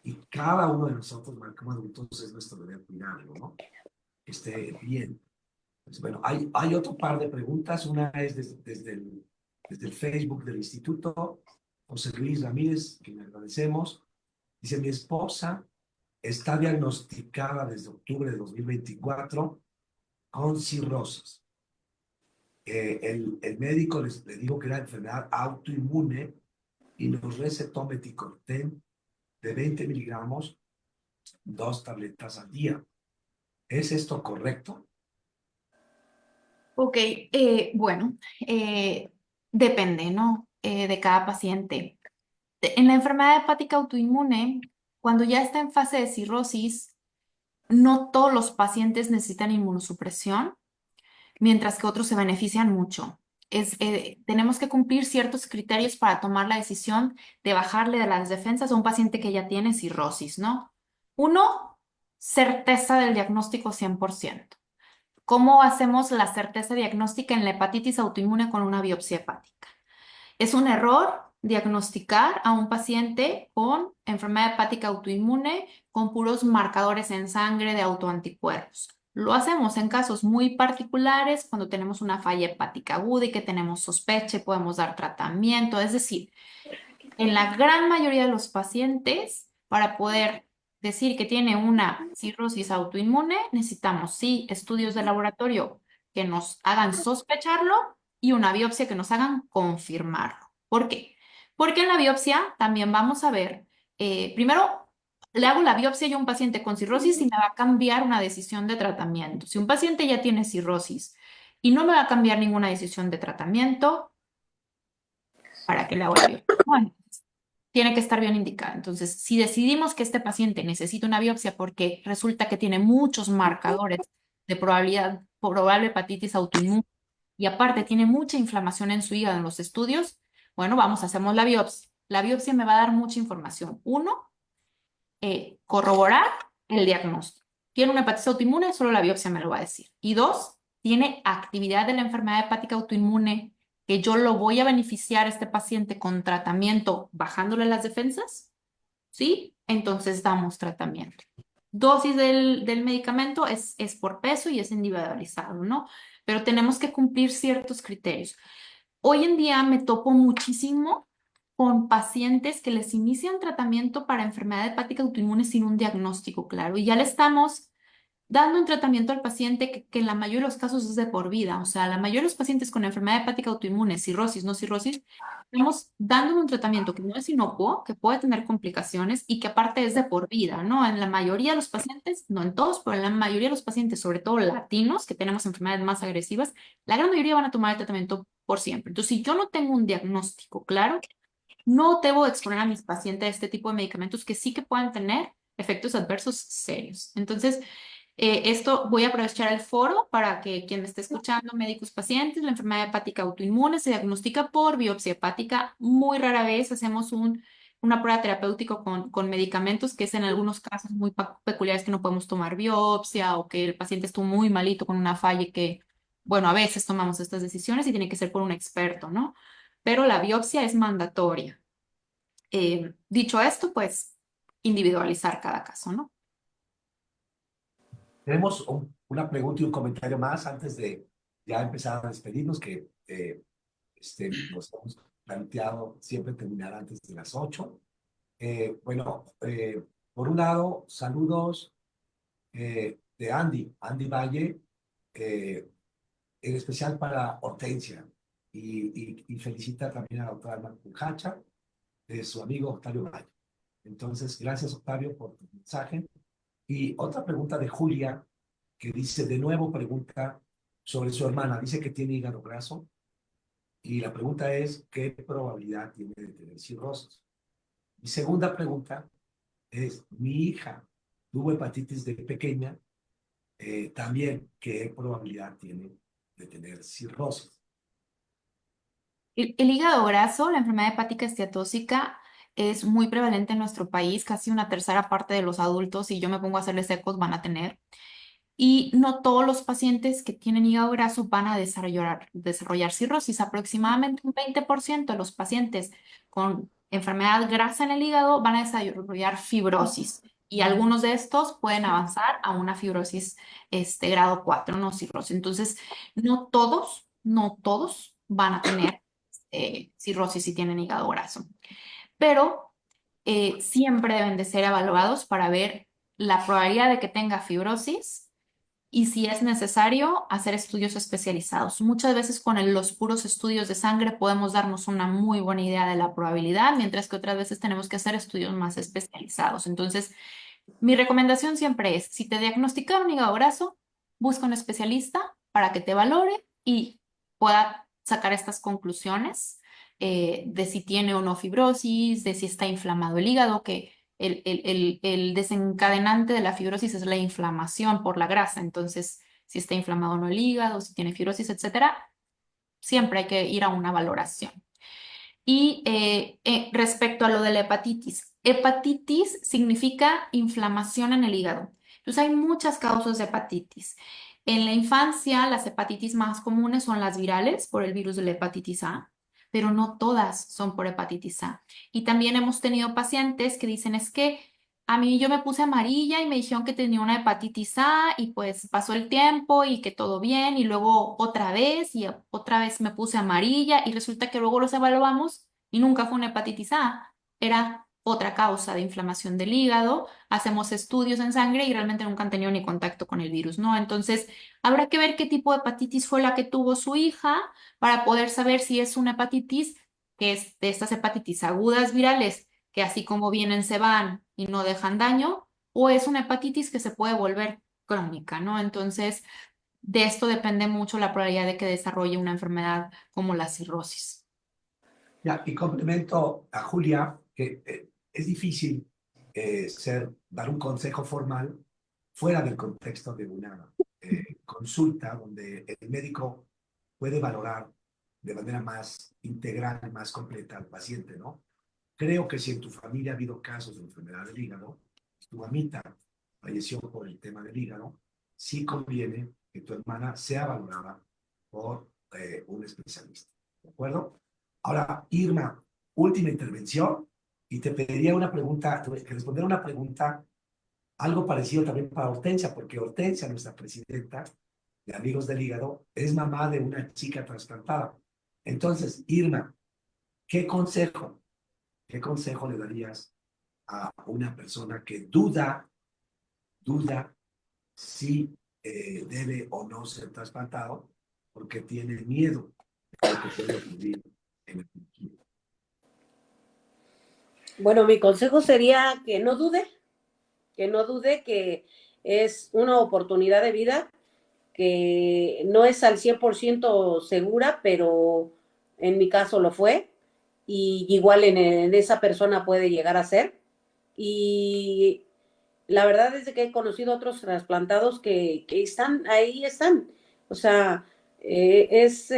Y cada uno de nosotros, como adultos, es nuestro deber cuidarlo, ¿no? Que esté bien. Pues bueno, hay otro par de preguntas. Una es desde el Facebook del Instituto. José Luis Ramírez, que le agradecemos. Dice, mi esposa está diagnosticada desde octubre de 2024 con cirrosis. El médico le dijo que era enfermedad autoinmune y nos recetó meticorten de 20 miligramos, 2 tabletas al día. ¿Es esto correcto? Ok, bueno, depende, ¿no? De cada paciente. En la enfermedad hepática autoinmune, cuando ya está en fase de cirrosis, no todos los pacientes necesitan inmunosupresión, mientras que otros se benefician mucho. Tenemos que cumplir ciertos criterios para tomar la decisión de bajarle de las defensas a un paciente que ya tiene cirrosis, ¿no? Uno, certeza del diagnóstico 100%. ¿Cómo hacemos la certeza diagnóstica en la hepatitis autoinmune con una biopsia hepática? Es un error diagnosticar a un paciente con enfermedad hepática autoinmune con puros marcadores en sangre de autoanticuerpos. Lo hacemos en casos muy particulares, cuando tenemos una falla hepática aguda y que tenemos sospecha y podemos dar tratamiento. Es decir, en la gran mayoría de los pacientes, para poder decir que tiene una cirrosis autoinmune, necesitamos sí estudios de laboratorio que nos hagan sospecharlo y una biopsia que nos hagan confirmarlo. ¿Por qué? Porque en la biopsia también vamos a ver, primero le hago la biopsia yo a un paciente con cirrosis y me va a cambiar una decisión de tratamiento. Si un paciente ya tiene cirrosis y no me va a cambiar ninguna decisión de tratamiento, ¿para qué le hago la biopsia? Bueno, tiene que estar bien indicada. Entonces, si decidimos que este paciente necesita una biopsia porque resulta que tiene muchos marcadores de probable hepatitis autoinmune y aparte tiene mucha inflamación en su hígado en los estudios, bueno, hacemos la biopsia. La biopsia me va a dar mucha información. Uno, corroborar el diagnóstico. ¿Tiene una hepatitis autoinmune? Solo la biopsia me lo va a decir. Y dos, ¿tiene actividad de la enfermedad hepática autoinmune que yo lo voy a beneficiar a este paciente con tratamiento bajándole las defensas? ¿Sí? Entonces damos tratamiento. Dosis del medicamento es por peso y es individualizado, ¿no? Pero tenemos que cumplir ciertos criterios. Hoy en día me topo muchísimo con pacientes que les inician tratamiento para enfermedad hepática autoinmune sin un diagnóstico claro y ya le estamos dando un tratamiento al paciente que en la mayoría de los casos es de por vida. O sea, la mayoría de los pacientes con enfermedad hepática autoinmune, cirrosis, no cirrosis, estamos dándole un tratamiento que no es inocuo, que puede tener complicaciones y que aparte es de por vida, ¿no? En la mayoría de los pacientes, no en todos, pero en la mayoría de los pacientes, sobre todo latinos, que tenemos enfermedades más agresivas, la gran mayoría van a tomar el tratamiento por siempre. Entonces, si yo no tengo un diagnóstico claro, no debo exponer a mis pacientes a este tipo de medicamentos que sí que puedan tener efectos adversos serios. Entonces, esto voy a aprovechar el foro para que quien me esté escuchando, médicos pacientes, la enfermedad hepática autoinmune se diagnostica por biopsia hepática. Muy rara vez hacemos una prueba terapéutica con medicamentos, que es en algunos casos muy peculiares que no podemos tomar biopsia o que el paciente estuvo muy malito con una falla y que, bueno, a veces tomamos estas decisiones y tiene que ser por un experto, ¿no? Pero la biopsia es mandatoria. Dicho esto, pues individualizar cada caso, ¿no? Tenemos una pregunta y un comentario más antes de ya empezar a despedirnos, que nos hemos planteado siempre terminar antes de las 8. Bueno, por un lado, saludos de Andy Valle, en especial para Hortensia, y felicita también a la doctora Macujacha, de su amigo Octavio Valle. Entonces, gracias Octavio por tu mensaje. Y otra pregunta de Julia, que dice, de nuevo pregunta sobre su hermana, dice que tiene hígado graso, y la pregunta es, ¿qué probabilidad tiene de tener cirrosis? Mi segunda pregunta es, mi hija tuvo hepatitis de pequeña, también, ¿qué probabilidad tiene de tener cirrosis? El hígado graso, la enfermedad hepática esteatóxica, es muy prevalente en nuestro país. Casi una tercera parte de los adultos, si yo me pongo a hacerles ecos, van a tener. Y no todos los pacientes que tienen hígado graso van a desarrollar cirrosis. Aproximadamente un 20% de los pacientes con enfermedad grasa en el hígado van a desarrollar fibrosis. Y algunos de estos pueden avanzar a una fibrosis grado 4, no cirrosis. Entonces, no todos van a tener cirrosis si tienen hígado graso. Pero siempre deben de ser evaluados para ver la probabilidad de que tenga fibrosis y si es necesario hacer estudios especializados. Muchas veces con los puros estudios de sangre podemos darnos una muy buena idea de la probabilidad, mientras que otras veces tenemos que hacer estudios más especializados. Entonces, mi recomendación siempre es, si te diagnosticaron hígado graso, busca un especialista para que te valore y pueda sacar estas conclusiones de si tiene o no fibrosis, de si está inflamado el hígado, que el desencadenante de la fibrosis es la inflamación por la grasa. Entonces, si está inflamado o no el hígado, si tiene fibrosis, etcétera, siempre hay que ir a una valoración. Y respecto a lo de la hepatitis significa inflamación en el hígado. Entonces hay muchas causas de hepatitis. En la infancia, las hepatitis más comunes son las virales por el virus de la hepatitis A, pero no todas son por hepatitis A. Y también hemos tenido pacientes que dicen, es que a mí yo me puse amarilla y me dijeron que tenía una hepatitis A y pues pasó el tiempo y que todo bien y luego otra vez y otra vez me puse amarilla y resulta que luego los evaluamos y nunca fue una hepatitis A, era otra causa de inflamación del hígado, hacemos estudios en sangre y realmente nunca han tenido ni contacto con el virus, ¿no? Entonces, habrá que ver qué tipo de hepatitis fue la que tuvo su hija para poder saber si es una hepatitis, que es de estas hepatitis agudas virales, que así como vienen se van y no dejan daño, o es una hepatitis que se puede volver crónica, ¿no? Entonces, de esto depende mucho la probabilidad de que desarrolle una enfermedad como la cirrosis. Ya, y complemento a Julia, que es difícil dar un consejo formal fuera del contexto de una consulta donde el médico puede valorar de manera más integral, más completa al paciente, ¿no? Creo que si en tu familia ha habido casos de enfermedad del hígado, tu mamita falleció por el tema del hígado, sí conviene que tu hermana sea valorada por un especialista, ¿de acuerdo? Ahora, Irma, última intervención, y te pediría una pregunta, que responder una pregunta, algo parecido también para Hortensia, porque Hortensia, nuestra presidenta de Amigos del Hígado, es mamá de una chica trasplantada. Entonces, Irma, ¿qué consejo le darías a una persona que duda si debe o no ser trasplantado porque tiene miedo de lo que puede ocurrir en el futuro? Bueno, mi consejo sería que no dude que es una oportunidad de vida que no es al 100% segura, pero en mi caso lo fue, y igual en esa persona puede llegar a ser. Y la verdad es que he conocido otros trasplantados que están, ahí están. O sea, es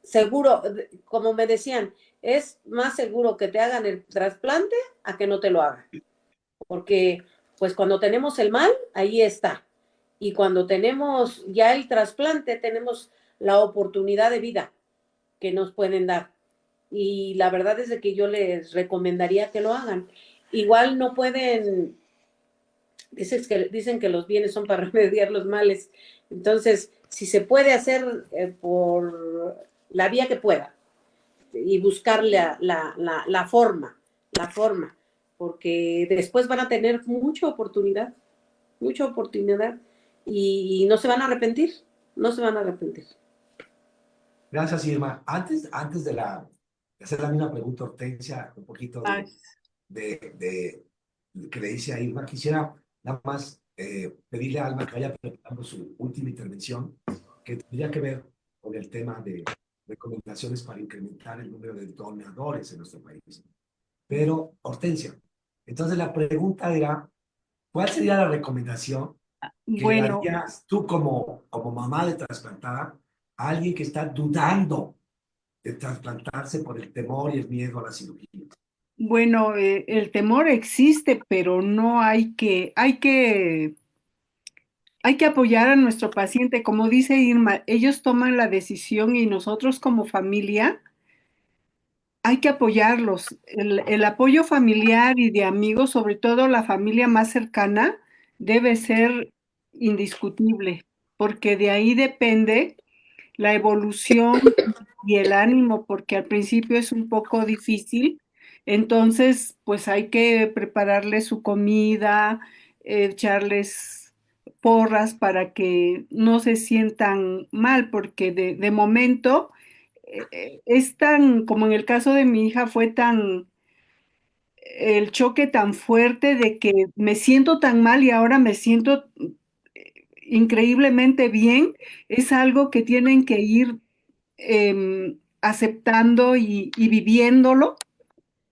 seguro, como me decían, es más seguro que te hagan el trasplante a que no te lo hagan. Porque pues cuando tenemos el mal, ahí está. Y cuando tenemos ya el trasplante, tenemos la oportunidad de vida que nos pueden dar. Y la verdad es de que yo les recomendaría que lo hagan. igual no pueden, dicen que los bienes son para remediar los males. Entonces, si se puede hacer por la vía que pueda y buscar la forma, porque después van a tener mucha oportunidad y no se van a arrepentir, no se van a arrepentir. Gracias, Irma. Antes de hacer la misma pregunta, Hortensia, un poquito Ay, de que le hice a Irma, quisiera nada más pedirle a Alma que vaya preparando su última intervención, que tendría que ver con el tema de recomendaciones para incrementar el número de donadores en nuestro país. Pero, Hortensia, entonces la pregunta era, ¿cuál sería la recomendación que le bueno, darías tú como mamá de trasplantada a alguien que está dudando de trasplantarse por el temor y el miedo a la cirugía? bueno, el temor existe, pero no hay que apoyar a nuestro paciente. Como dice Irma, ellos toman la decisión y nosotros como familia hay que apoyarlos. El apoyo familiar y de amigos, sobre todo la familia más cercana, debe ser indiscutible, porque de ahí depende la evolución y el ánimo, porque al principio es un poco difícil. Entonces, pues hay que prepararles su comida, echarles porras para que no se sientan mal, porque de momento es tan, como en el caso de mi hija, fue tan, el choque tan fuerte de que me siento tan mal y ahora me siento increíblemente bien, es algo que tienen que ir aceptando y viviéndolo.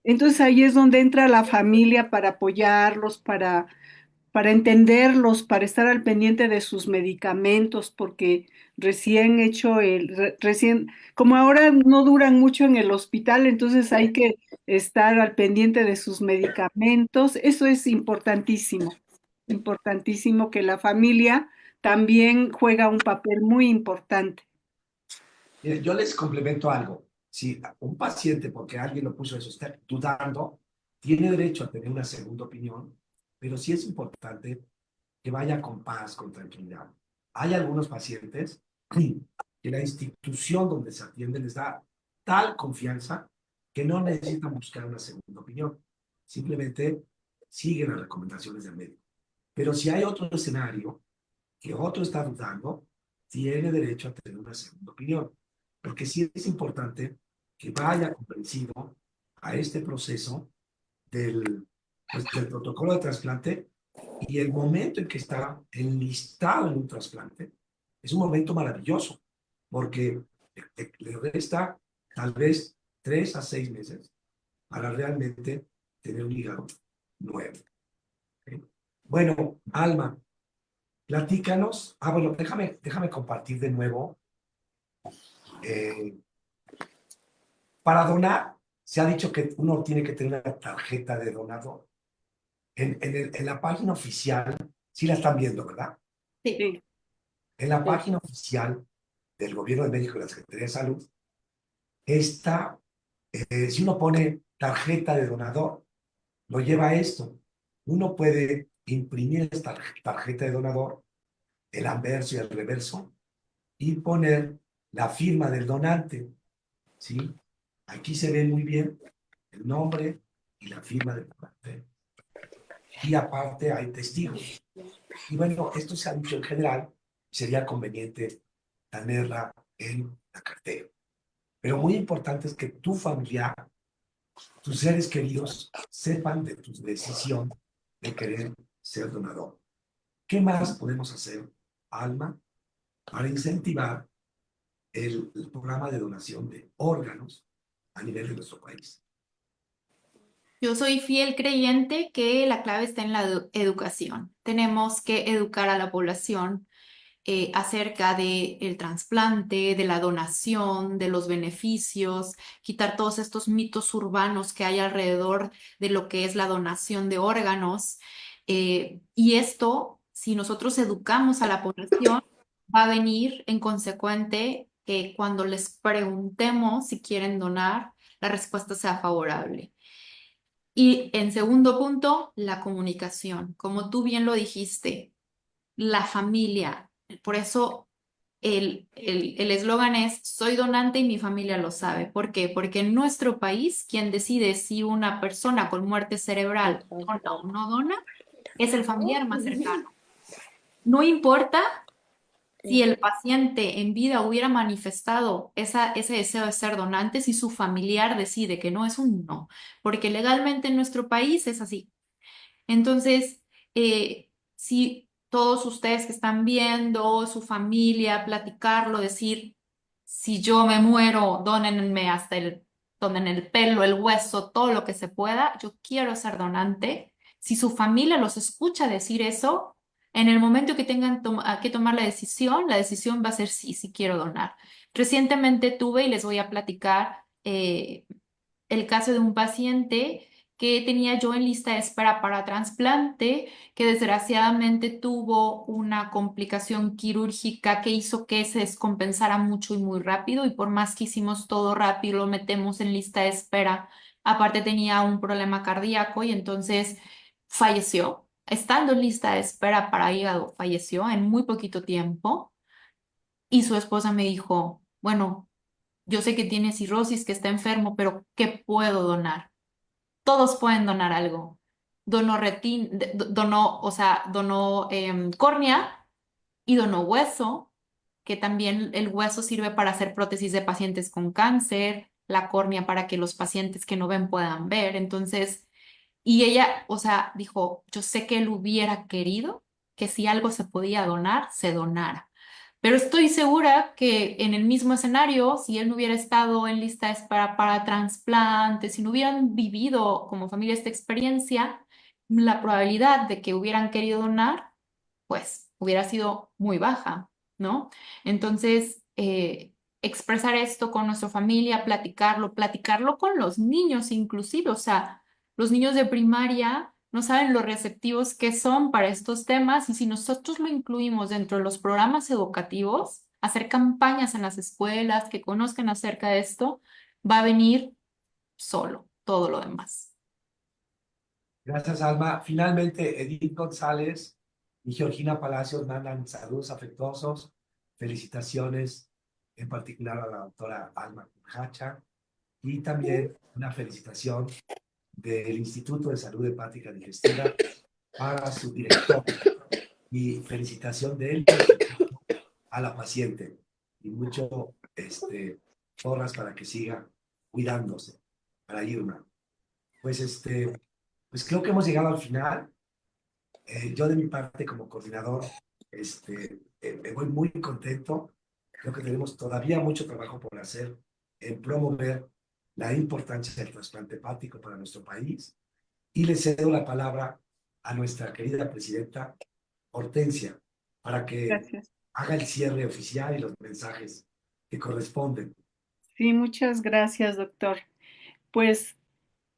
Entonces ahí es donde entra la familia para apoyarlos, para entenderlos, para estar al pendiente de sus medicamentos, porque recién, como ahora no duran mucho en el hospital, entonces hay que estar al pendiente de sus medicamentos. Eso es importantísimo que la familia también juega un papel muy importante. Yo les complemento algo. Si un paciente, porque alguien lo puso eso, está dudando, tiene derecho a tener una segunda opinión, pero sí es importante que vaya con paz, con tranquilidad. Hay algunos pacientes que la institución donde se atiende les da tal confianza que no necesitan buscar una segunda opinión. Simplemente siguen las recomendaciones del médico. Pero si hay otro escenario que otro está dudando, tiene derecho a tener una segunda opinión. Porque sí es importante que vaya convencido a este proceso del protocolo de trasplante y el momento en que está enlistado en un trasplante es un momento maravilloso porque le resta tal vez 3 a 6 meses para realmente tener un hígado nuevo. ¿Okay? Bueno, Alma, platícanos. Bueno, déjame compartir de nuevo. Para donar, se ha dicho que uno tiene que tener una tarjeta de donador. En la página oficial, sí la están viendo, ¿verdad? Sí. Sí. En la Sí. página oficial del Gobierno de México y la Secretaría de Salud, está, si uno pone tarjeta de donador, lo lleva a esto. Uno puede imprimir esta tarjeta de donador, el anverso y el reverso, y poner la firma del donante, ¿sí? Aquí se ve muy bien el nombre y la firma del donante. Y aparte hay testigos. Y bueno, esto se ha dicho en general, sería conveniente tenerla en la cartera. Pero muy importante es que tu familiar, tus seres queridos, sepan de tu decisión de querer ser donador. ¿Qué más podemos hacer, Alma, para incentivar el programa de donación de órganos a nivel de nuestro país? Yo soy fiel creyente que la clave está en la educación. Tenemos que educar a la población acerca del trasplante, de la donación, de los beneficios, quitar todos estos mitos urbanos que hay alrededor de lo que es la donación de órganos. Y esto, si nosotros educamos a la población, va a venir en consecuente que cuando les preguntemos si quieren donar, la respuesta sea favorable. Y en segundo punto, la comunicación. Como tú bien lo dijiste, la familia. Por eso el eslogan es, soy donante y mi familia lo sabe. ¿Por qué? Porque en nuestro país, quien decide si una persona con muerte cerebral dona o no dona, es el familiar más cercano. No importa si el paciente en vida hubiera manifestado ese deseo de ser donante, si su familiar decide que no, es un no, porque legalmente en nuestro país es así. Entonces, si todos ustedes que están viendo, su familia, platicarlo, decir, si yo me muero, dónenme hasta donen el pelo, el hueso, todo lo que se pueda, yo quiero ser donante. Si su familia los escucha decir eso, en el momento que tengan que tomar la decisión va a ser sí, sí quiero donar. Recientemente tuve, y les voy a platicar, el caso de un paciente que tenía yo en lista de espera para trasplante, que desgraciadamente tuvo una complicación quirúrgica que hizo que se descompensara mucho y muy rápido, y por más que hicimos todo rápido, lo metemos en lista de espera. Aparte tenía un problema cardíaco y entonces falleció. Estando en lista de espera para hígado, falleció en muy poquito tiempo y su esposa me dijo, bueno, yo sé que tiene cirrosis, que está enfermo, pero ¿qué puedo donar? Todos pueden donar algo. Donó, o sea, donó córnea y donó hueso, que también el hueso sirve para hacer prótesis de pacientes con cáncer, la córnea para que los pacientes que no ven puedan ver. Entonces, y ella, o sea, dijo, yo sé que él hubiera querido que si algo se podía donar, se donara. Pero estoy segura que en el mismo escenario, si él no hubiera estado en lista de espera para trasplantes, si no hubieran vivido como familia esta experiencia, la probabilidad de que hubieran querido donar, pues hubiera sido muy baja, ¿no? Entonces, expresar esto con nuestra familia, platicarlo con los niños inclusive, o sea, los niños de primaria no saben lo receptivos que son para estos temas, y si nosotros lo incluimos dentro de los programas educativos, hacer campañas en las escuelas que conozcan acerca de esto, va a venir solo todo lo demás. Gracias, Alma. Finalmente, Edith González y Georgina Palacios mandan saludos afectuosos, felicitaciones, en particular a la doctora Alma Hacha, y también una felicitación del Instituto de Salud Hepática Digestiva para su director, y felicitación de él a la paciente, y mucho porras para que siga cuidándose, para Irma. Pues pues creo que hemos llegado al final. Yo de mi parte como coordinador, me voy muy contento. Creo que tenemos todavía mucho trabajo por hacer en promover la importancia del trasplante hepático para nuestro país. Y le cedo la palabra a nuestra querida presidenta Hortensia para que Gracias. haga el cierre oficial y los mensajes que corresponden. Sí, muchas gracias, doctor. Pues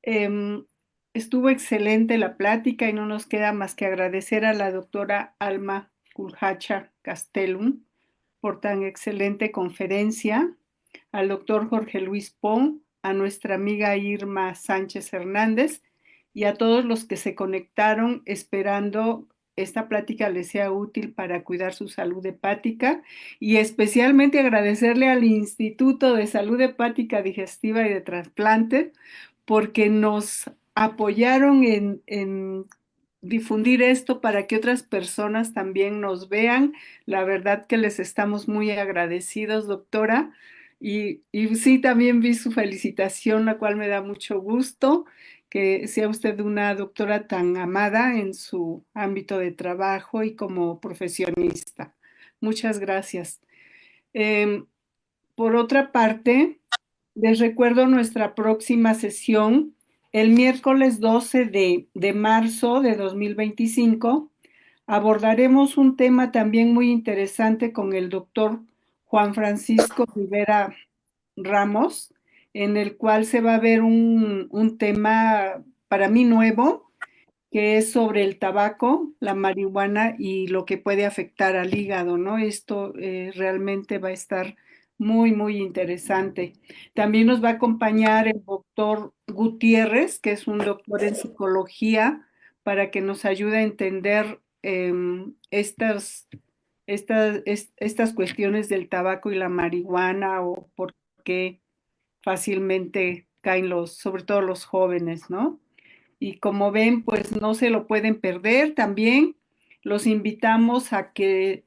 em, estuvo excelente la plática y no nos queda más que agradecer a la doctora Alma Culhacha Castellum por tan excelente conferencia, al doctor Jorge Luis Pon, a nuestra amiga Irma Sánchez Hernández y a todos los que se conectaron esperando esta plática les sea útil para cuidar su salud hepática, y especialmente agradecerle al Instituto de Salud Hepática Digestiva y de Trasplante porque nos apoyaron en difundir esto para que otras personas también nos vean. La verdad que les estamos muy agradecidos, doctora. Y sí, también vi su felicitación, la cual me da mucho gusto que sea usted una doctora tan amada en su ámbito de trabajo y como profesionista. Muchas gracias. Em, por otra parte, les recuerdo nuestra próxima sesión el miércoles 12 de marzo de 2025. Abordaremos un tema también muy interesante con el doctor Juan Francisco Rivera Ramos, en el cual se va a ver un tema para mí nuevo, que es sobre el tabaco, la marihuana y lo que puede afectar al hígado, ¿no? Esto realmente va a estar Muy, muy interesante. También nos va a acompañar el doctor Gutiérrez, que es un doctor en psicología, para que nos ayude a entender estas cuestiones del tabaco y la marihuana o por qué fácilmente caen sobre todo los jóvenes, ¿no? Y como ven, pues no se lo pueden perder también. Los invitamos a que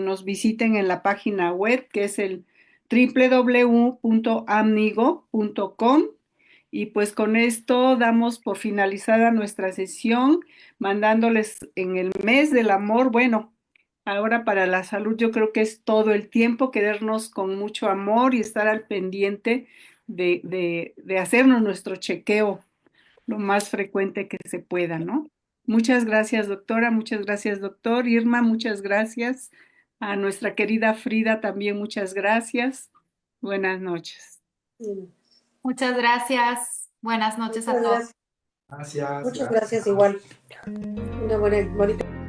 nos visiten en la página web que es el www.amnigo.com. Y pues con esto damos por finalizada nuestra sesión, mandándoles en el mes del amor, bueno, ahora para la salud yo creo que es todo el tiempo querernos con mucho amor y estar al pendiente de hacernos nuestro chequeo lo más frecuente que se pueda, ¿no? Muchas gracias, doctora, muchas gracias, doctor. Irma, muchas gracias. A nuestra querida Frida también muchas gracias. Buenas noches. Muchas gracias. Buenas noches a Muchas todos. gracias. Gracias, Muchas gracias igual. Una bonita